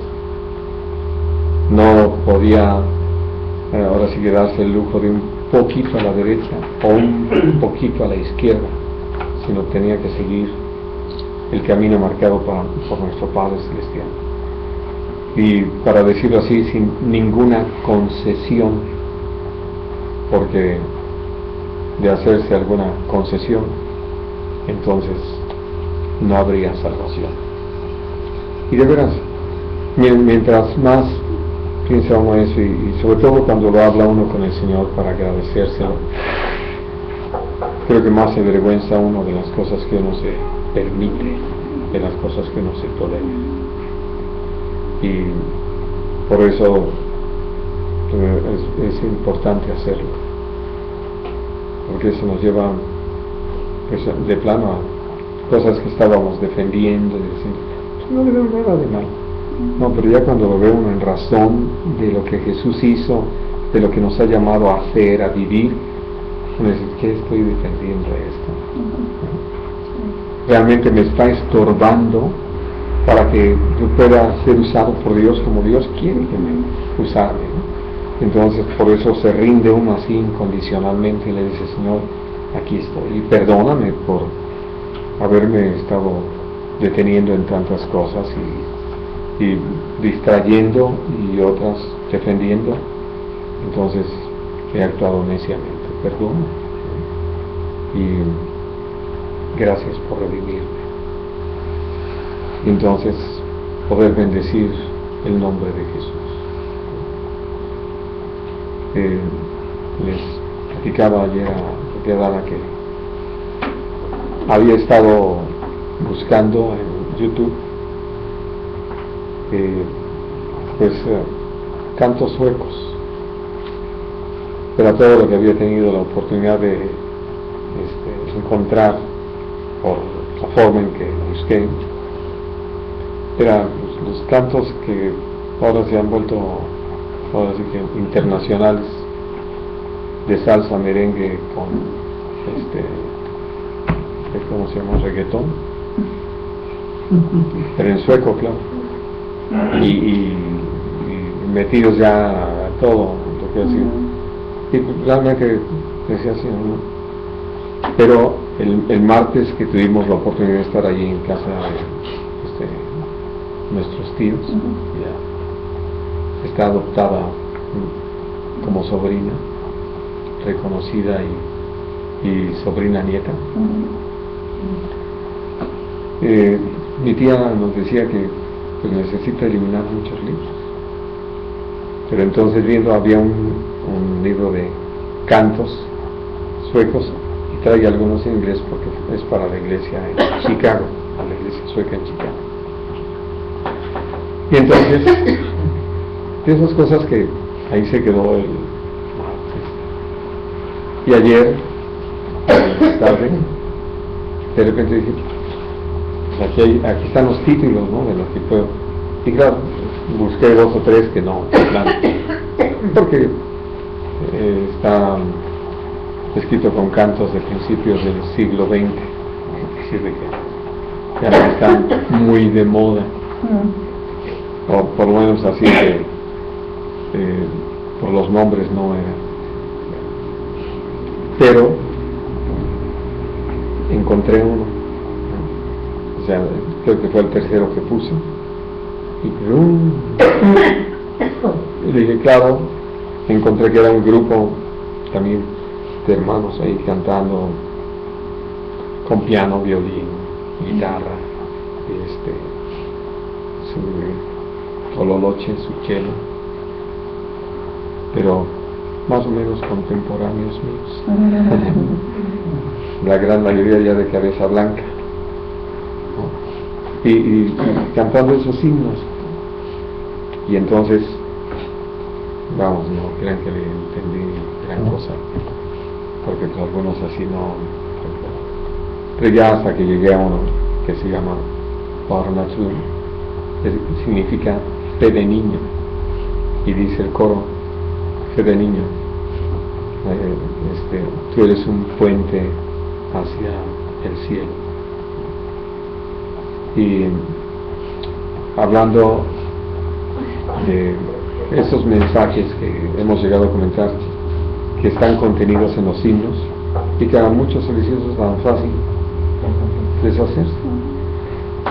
no podía ahora sí que darse el lujo de un poquito a la derecha o un poquito a la izquierda, sino tenía que seguir el camino marcado por nuestro Padre Celestial, y para decirlo así, sin ninguna concesión, porque de hacerse alguna concesión, entonces no habría salvación. Y de veras, mientras más piensa uno eso, y sobre todo cuando lo habla uno con el Señor para agradecérselo, creo que más se avergüenza uno de las cosas que uno se permite, de las cosas que uno se tolera. Y por eso es importante hacerlo, porque eso nos lleva de plano a cosas que estábamos defendiendo y diciendo, no le veo nada de mal. No, pero ya cuando lo ve uno en razón de lo que Jesús hizo, de lo que nos ha llamado a hacer, a vivir, uno dice, ¿qué estoy defendiendo esto? Realmente me está estorbando para que yo pueda ser usado por Dios como Dios quiere que me usarme, ¿no? Entonces por eso se rinde uno así incondicionalmente y le dice, Señor, aquí estoy, y perdóname por haberme estado deteniendo en tantas cosas y distrayendo y otras defendiendo. Entonces he actuado neciamente, perdona, y gracias por redimirme. Y entonces poder bendecir el nombre de Jesús. Les platicaba ayer a Dana que había estado buscando en YouTube cantos suecos, era todo lo que había tenido la oportunidad de encontrar por la forma en que busqué. Eran los cantos que ahora se han vuelto, ahora sí que internacionales, de salsa, merengue con ¿cómo se llama? Reggaetón, pero en sueco, claro, y metidos ya a todo lo que hacía, y realmente decía así, ¿no? Pero el martes que tuvimos la oportunidad de estar allí en casa de nuestros tíos, ya está adoptada como sobrina, reconocida y sobrina nieta. Mi tía nos decía que pues, necesita eliminar muchos libros, pero entonces viendo había un libro de cantos suecos y trae algunos en inglés porque es para la iglesia en Chicago, a la iglesia sueca en Chicago. Y entonces, de esas cosas que ahí se quedó el martes. Y ayer, tarde, de repente dije, pues aquí están los títulos, ¿no? De los que puedo. Y claro, busqué 2 o 3 que no, claro, porque está escrito con cantos de principios del siglo XX, es decir, de que ya están muy de moda. O por lo menos así que por los nombres no era. Pero encontré uno, ¿no? O sea, creo que fue el tercero que puse, y ¡brum! Y le dije, claro, encontré que era un grupo también de hermanos ahí cantando con piano, violín, guitarra, su tololoche, su cello, pero más o menos contemporáneos míos. La gran mayoría ya de cabeza blanca, ¿no? y cantando esos himnos. Y entonces, vamos, no crean que le entendí gran cosa, porque pues, algunos así no. Pero ya hasta que llegué a uno que se llama Parnatsu, que significa fe de niño, y dice el coro, fe de niño, tú eres un puente hacia el cielo. Y hablando de esos mensajes que hemos llegado a comentar, que están contenidos en los himnos, y que a muchos religiosos es tan fácil deshacerse,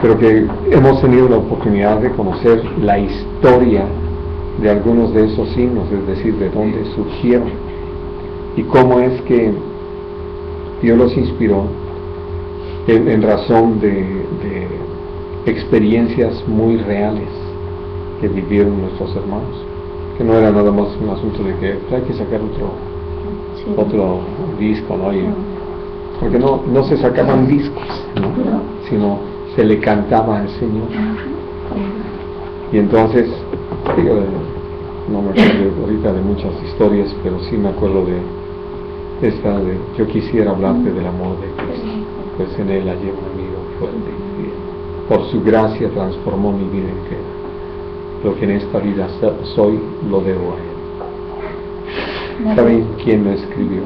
pero que hemos tenido la oportunidad de conocer la historia de algunos de esos himnos, es decir, de dónde surgieron y cómo es que Dios los inspiró en razón de experiencias muy reales que vivieron nuestros hermanos, que no era nada más un asunto de que hay que sacar otro disco, ¿no? Porque no se sacaban discos, ¿no? Sino se le cantaba al Señor. Y entonces, digo, no me acuerdo ahorita de muchas historias, pero sí me acuerdo de esta de yo quisiera hablarte del amor de Cristo, pues en él hallé un amigo fuerte y fiel. Por su gracia transformó mi vida entera. Lo que en esta vida soy, lo debo a él. ¿Saben quién lo escribió?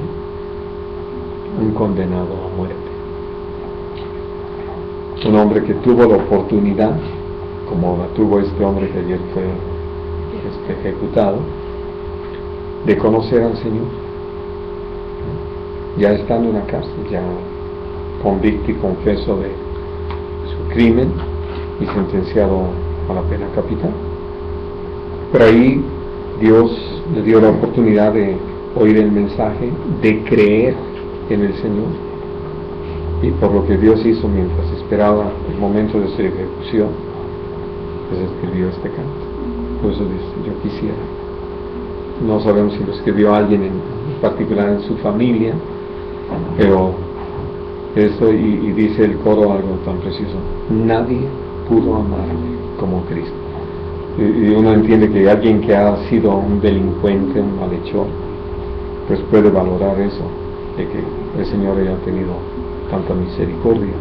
Un condenado a muerte. Un hombre que tuvo la oportunidad, como la tuvo este hombre que ayer fue ejecutado, de conocer al Señor, ya estando en la cárcel, ya convicto y confeso de su crimen y sentenciado a la pena capital. Pero ahí Dios le dio la oportunidad de oír el mensaje, de creer en el Señor, y por lo que Dios hizo mientras esperaba el momento de su ejecución, pues escribió este canto. Por eso dice, yo quisiera. No sabemos si lo escribió alguien en particular en su familia, pero eso, y dice el coro algo tan preciso: nadie pudo amarme como Cristo. Y uno entiende que alguien que ha sido un delincuente, un malhechor, pues puede valorar eso, de que el Señor haya tenido tanta misericordia.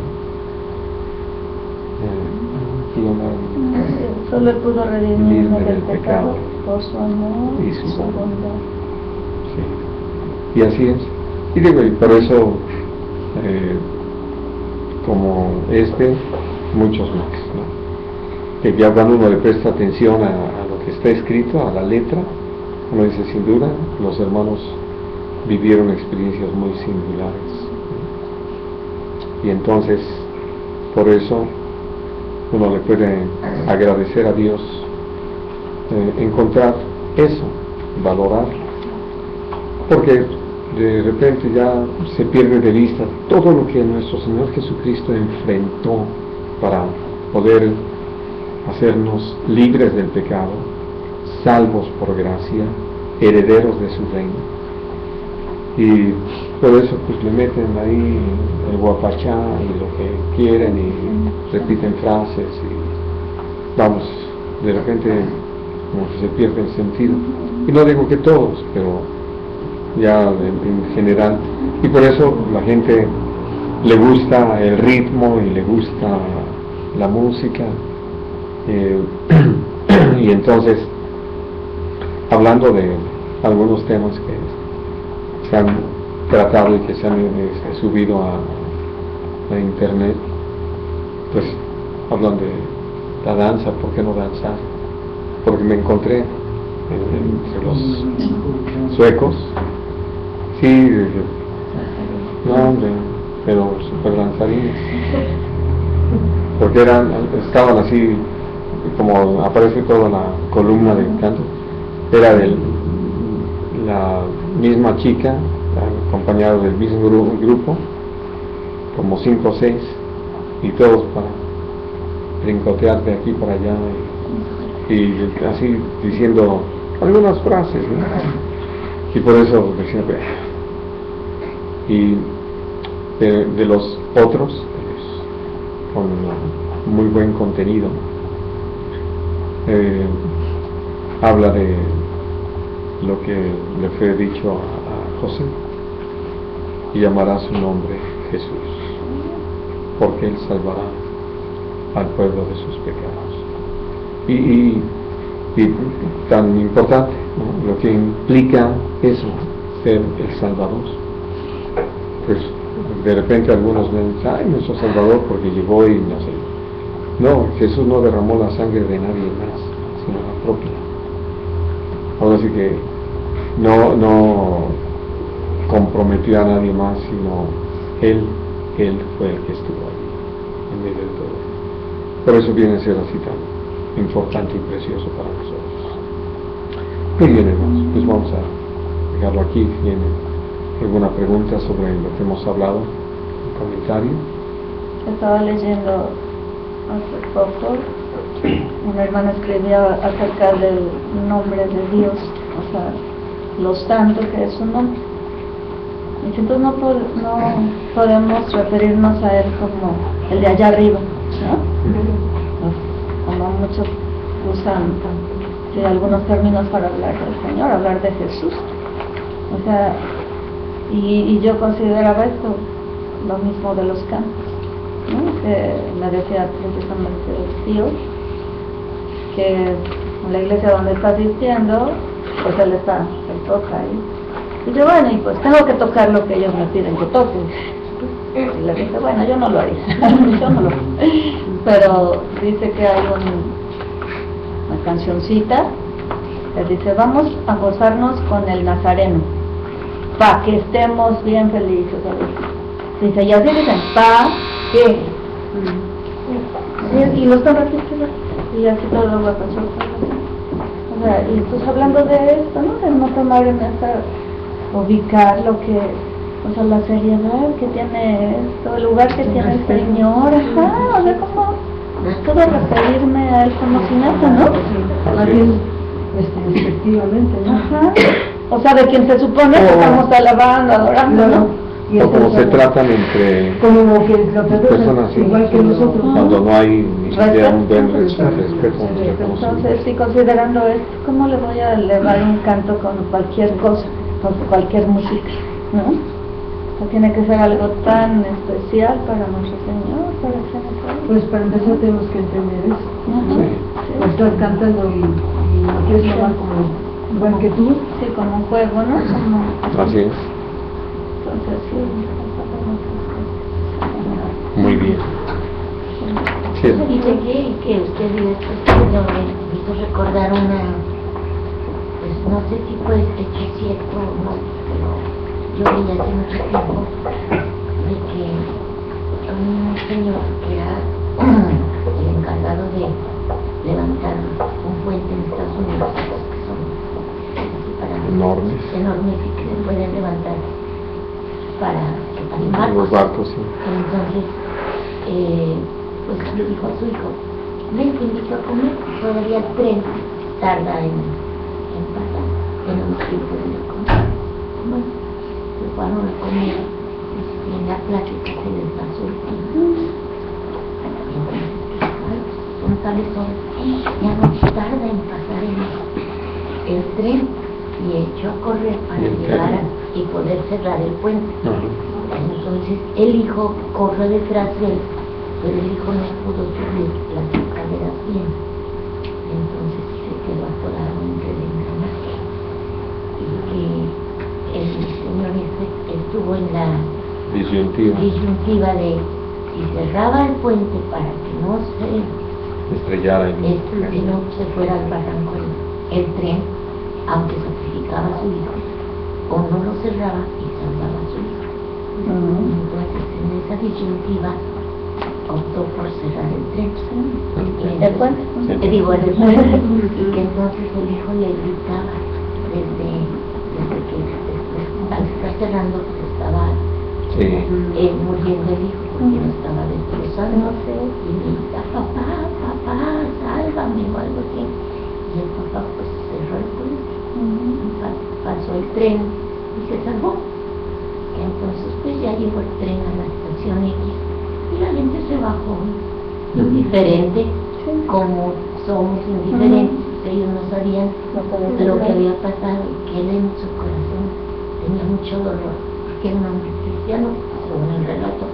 Solo pudo redimirme del pecado por su amor
y su
bondad.
Sí. Y así es. Y digo, y por eso, como muchos más, ¿no? Que ya cuando uno le presta atención a lo que está escrito, a la letra, uno dice, sin duda, los hermanos vivieron experiencias muy singulares. Y entonces, por eso, uno le puede agradecer a Dios, encontrar eso, valorar, porque de repente ya se pierde de vista todo lo que nuestro Señor Jesucristo enfrentó para poder hacernos libres del pecado, salvos por gracia, herederos de su reino. Y por eso pues le meten ahí el guapachá y lo que quieren y repiten frases y vamos, de repente como que se pierde el sentido. Y no digo que todos, pero ya en general. Y por eso la gente le gusta el ritmo y le gusta la música. Y entonces, hablando de algunos temas que se han tratado y que se han subido a internet, pues hablan de la danza. ¿Por qué no danzar? Porque me encontré entre los suecos, sí, no hombre, pero super danzarines, porque estaban así, como aparece toda la columna de canto, era de la misma chica, acompañada del mismo grupo, como 5 o 6, y todos para brincotear de aquí para allá, y así diciendo algunas frases, ¿no? Y por eso decía, y de los otros, con muy buen contenido, habla de lo que le fue dicho a José, y llamará su nombre Jesús, porque él salvará al pueblo de sus pecados. Y tan importante, ¿no?, lo que implica eso, ser el Salvador. Pues de repente algunos ven, ay, nuestro Salvador porque llegó y no sé. No, Jesús no derramó la sangre de nadie más, sino la propia. Ahora sí que no comprometió a nadie más, sino Él fue el que estuvo allí, en medio de todo. Por eso viene a ser así tan importante y precioso para nosotros. Muy bien, hermanos, pues vamos a dejarlo aquí. Si tienen alguna pregunta sobre lo que hemos hablado, un comentario.
Estaba leyendo hace poco, una hermana escribía acerca del nombre de Dios, o sea, lo santo que es su nombre. Y entonces no podemos referirnos a Él como el de allá arriba, ¿no? Como muchos usan algunos términos para hablar del Señor, hablar de Jesús. O sea, y yo consideraba esto lo mismo de los cantos, ¿no? Que me decía precisamente el tío, que en la iglesia donde está asistiendo, pues él toca ahí. Y yo, bueno, y pues tengo que tocar lo que ellos me piden que toque. Y le dije, bueno, yo no lo haría, yo no lo haría. Pero dice que hay una cancioncita que dice, vamos a gozarnos con el Nazareno, para que estemos bien felices. Dice, y así dicen, pa, ¿qué? Y lo están repitiendo, y así todo lo va a pasar. O sea, y pues hablando de esto, ¿no? De no tomar en esta, ubicar lo que, o sea, la seriedad que tiene esto, el lugar que tiene el Señor, ajá, o sea, como todo referirme a Él como si nada, ¿no?
Más bien, efectivamente, ¿no?
Ajá, o sea, de quien se supone que estamos alabando, adorando, ¿no?
Y
O como se tratan entre
como que lo
personas, sí,
igual que nosotros,
cuando no hay ni siquiera un buen respeto,
Entonces, sí, considerando esto, ¿cómo le voy a elevar un canto con cualquier cosa, con cualquier música, ¿no? O sea, tiene que ser algo tan especial para nuestro Señor, para que
pues para empezar tenemos que entender eso.
Sí.
O estás cantando y lo quieres tomar como igual que tú.
Sí, como un juego, ¿no?
Así es.
Entonces, sí.
Muy bien. Sí.
Dice que usted vive me hizo recordar una, pues no sé si fue hecho cierto o no, pero yo leí hace mucho tiempo de que un señor que era el encargado de levantar un puente en Estados Unidos, que son así para
Enormes.
y que se pueden levantar para
Los barcos, sí.
Entonces, pues le dijo a su hijo, ven, te invito a comer, todavía el tren tarda en pasar, tenemos tiempo de ir a comer. Bueno, se fueron a comer y en la plática se les pasó el tiempo. Entonces, son tales horas, ya no tarda en pasar el tren, y echó a correr para llegar y poder cerrar el puente. Entonces el hijo corre detrás de él, pero el hijo no pudo subir las escaleras bien, entonces se quedó atorado entre el engranaje. Y que el señor estuvo en la disyuntiva de si cerraba el puente para que no se
estrellara
que no se fuera al barranco el tren, aunque sacrificaba a su hijo, o no lo cerraba y salvaba a su hijo. Entonces entonces en esa disyuntiva optó por cerrar el tren.
¿El puente?
Digo, el puente, y que entonces el hijo le gritaba desde que al estar cerrando pues estaba muriendo el hijo porque lo estaba destrozando, y le gritaba, papá, sálvame o algo así, y el papá pues cerró el puente, pasó el tren y se salvó. Y entonces pues ya llegó el tren a la estación X y la gente se bajó indiferente, como somos indiferentes. Ellos no sabían lo que había pasado y que él en su corazón tenía mucho dolor porque era un hombre cristiano, según el relato.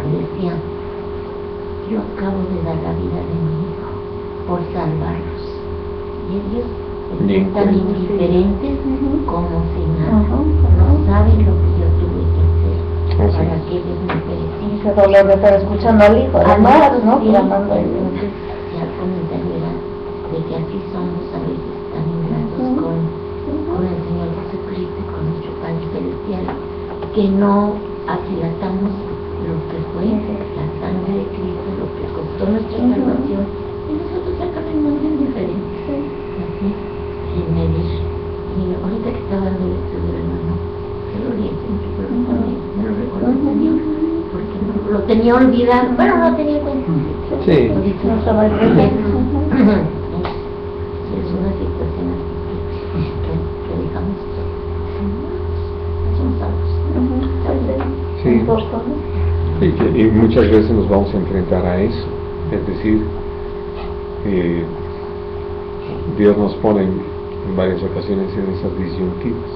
Decía, yo acabo de dar la vida de mi hijo por salvarlos, y ellos están tan indiferentes como si nada, no saben lo que yo tuve que hacer para que ellos me perecieran.
Ese dolor de estar escuchando al hijo, además, ¿no? Clamando a Dios.
Entonces ya el comentario era de que así somos a veces tan ingratos con el Señor Jesucristo, con nuestro Padre Celestial, que no aquilatamos lo que fue la sangre de Cristo, lo que costó nuestra salvación, y nosotros acá venimos indiferentes. Así, sin medir. Y ahorita que estaba dando lectura del hermano, que lo leí, pero me lo recordó el Señor, porque lo tenía olvidado, bueno, no tenía en cuenta.
Sí.
No estaba presente.
Es una situación así que dejamos somos salvos.
Sí.
Un poco, ¿no?
Y muchas veces nos vamos a enfrentar a eso, es decir, Dios nos pone en varias ocasiones en esas disyuntivas,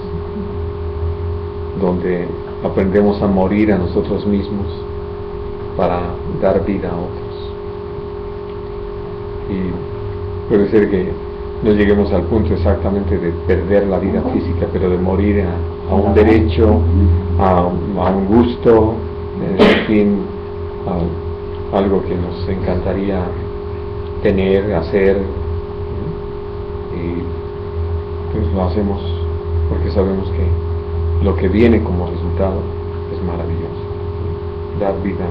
donde aprendemos a morir a nosotros mismos para dar vida a otros. Y puede ser que no lleguemos al punto exactamente de perder la vida física, pero de morir a un derecho, a un gusto, en fin, a algo que nos encantaría tener, hacer, y pues lo hacemos porque sabemos que lo que viene como resultado es maravilloso: dar vida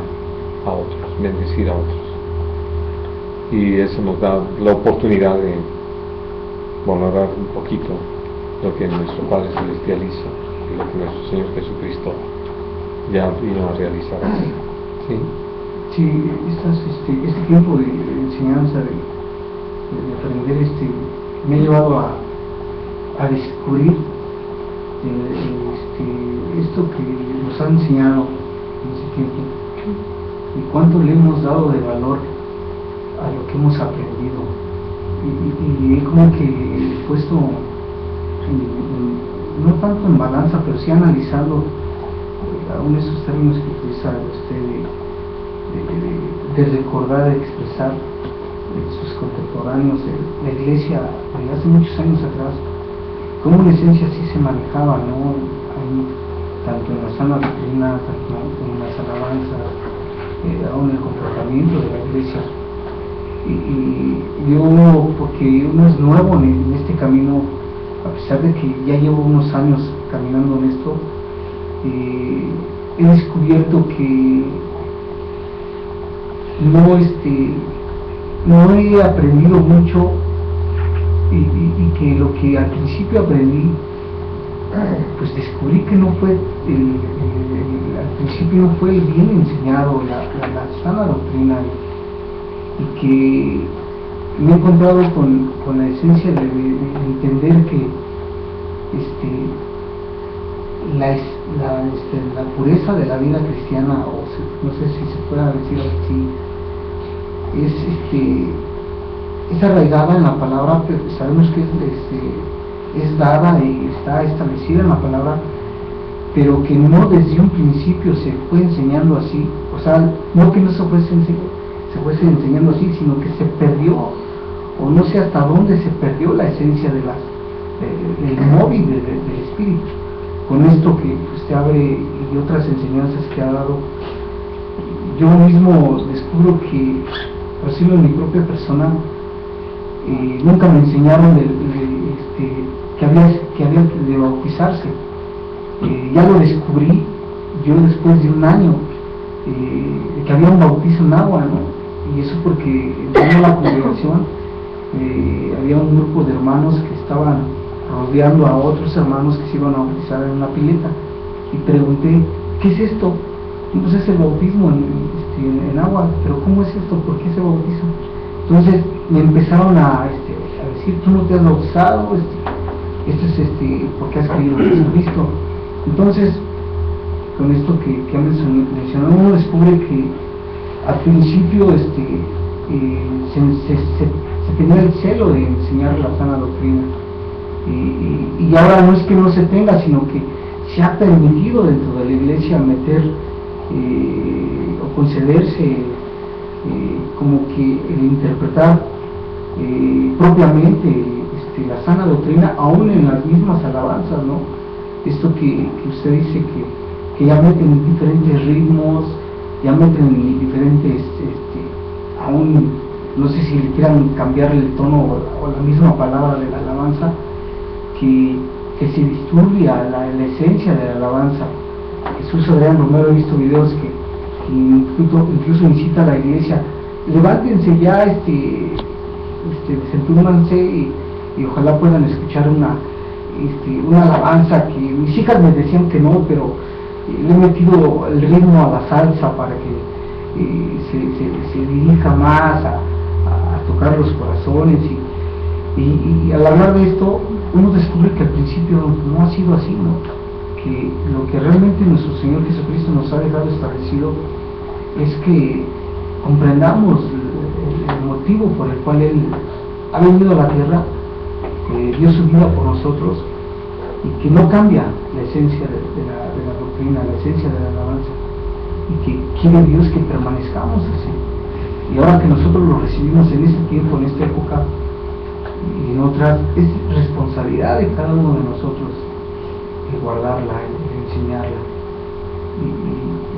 a otros, bendecir a otros, y eso nos da la oportunidad de valorar un poquito lo que nuestro Padre Celestial hizo y lo que nuestro Señor Jesucristo ya vino a realizar. ¿Sí?
Sí, este tiempo de enseñanza, de aprender, me ha llevado a descubrir esto que nos ha enseñado en ese tiempo, y cuánto le hemos dado de valor a lo que hemos aprendido, y he como que puesto no tanto en balanza, pero sí analizando aún esos términos que utiliza usted de recordar, de expresar sus contemporáneos, la iglesia de hace muchos años atrás, como en esencia sí se manejaba, ¿no? Ahí, tanto en la sana doctrina, tanto en las alabanzas, aún en el comportamiento de la iglesia. Y yo, porque uno es nuevo en este camino, a pesar de que ya llevo unos años caminando en esto, he descubierto que no he aprendido mucho, y que lo que al principio aprendí, pues descubrí que no fue al principio no fue el bien enseñado, la sana doctrina, y que me he encontrado con la esencia de entender que la pureza de la vida cristiana, o no sé si se pueda decir así, es arraigada en la palabra, pero sabemos que es dada y está establecida en la palabra, pero que no desde un principio se fue enseñando así, o sea, no que no se fuese enseñando así, sino que se perdió, o no sé hasta dónde se perdió la esencia del móvil del espíritu. Con esto que usted abre y otras enseñanzas que ha dado, yo mismo descubro que, por decirlo en mi propia persona, nunca me enseñaron que había de bautizarse. Ya lo descubrí yo después de un año, que había un bautizo en agua, ¿no? Y eso porque entrando a la congregación, había un grupo de hermanos que estaban rodeando a otros hermanos que se iban a bautizar en una pileta, y pregunté, ¿qué es esto? Pues es el bautismo en agua. Pero ¿cómo es esto? ¿Por qué se bautiza? Entonces me empezaron a decir, tú no te has bautizado, esto es porque has creído en Jesucristo. Entonces, con esto que han mencionado, uno descubre que al principio se tenía el celo de enseñar la sana doctrina, y ahora no es que no se tenga, sino que se ha permitido dentro de la iglesia meter o concederse como que el interpretar propiamente la sana doctrina, aún en las mismas alabanzas, ¿no? Esto que usted dice que ya meten diferentes ritmos, ya meten diferentes, aún no sé si le quieran cambiar el tono o la misma palabra de la alabanza, que se disturbia la esencia de la alabanza. Jesús Adrián Romero, he visto videos que incluso incita a la iglesia, levántense ya, desentúnganse y ojalá puedan escuchar una alabanza que mis hijas me decían que no, pero le he metido el ritmo a la salsa para que se dirija más a tocar los corazones, y al hablar de esto uno descubre que al principio no ha sido así, ¿no? Que lo que realmente nuestro Señor Jesucristo nos ha dejado establecido es que comprendamos el motivo por el cual Él ha venido a la tierra, que dio su vida por nosotros, y que no cambia la esencia de la doctrina, la esencia de la alabanza, y que quiere Dios que permanezcamos así. Y ahora que nosotros lo recibimos en este tiempo, en esta época y en otras, es responsabilidad de cada uno de nosotros el guardarla, el enseñarla.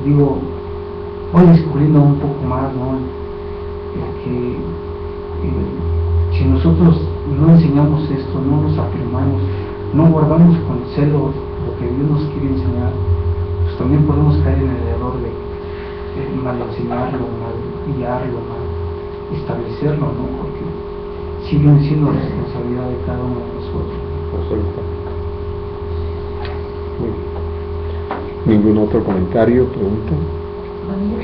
Y digo, voy descubriendo un poco más, ¿no? Que si nosotros no enseñamos esto, no nos afirmamos, no guardamos con celo lo que Dios nos quiere enseñar, pues también podemos caer en el error de mal enseñarlo, mal guiarlo, mal establecerlo, ¿no? Porque sigue siendo responsabilidad de cada uno de nosotros.
¿Ningún otro comentario, pregunta?
Bueno, yo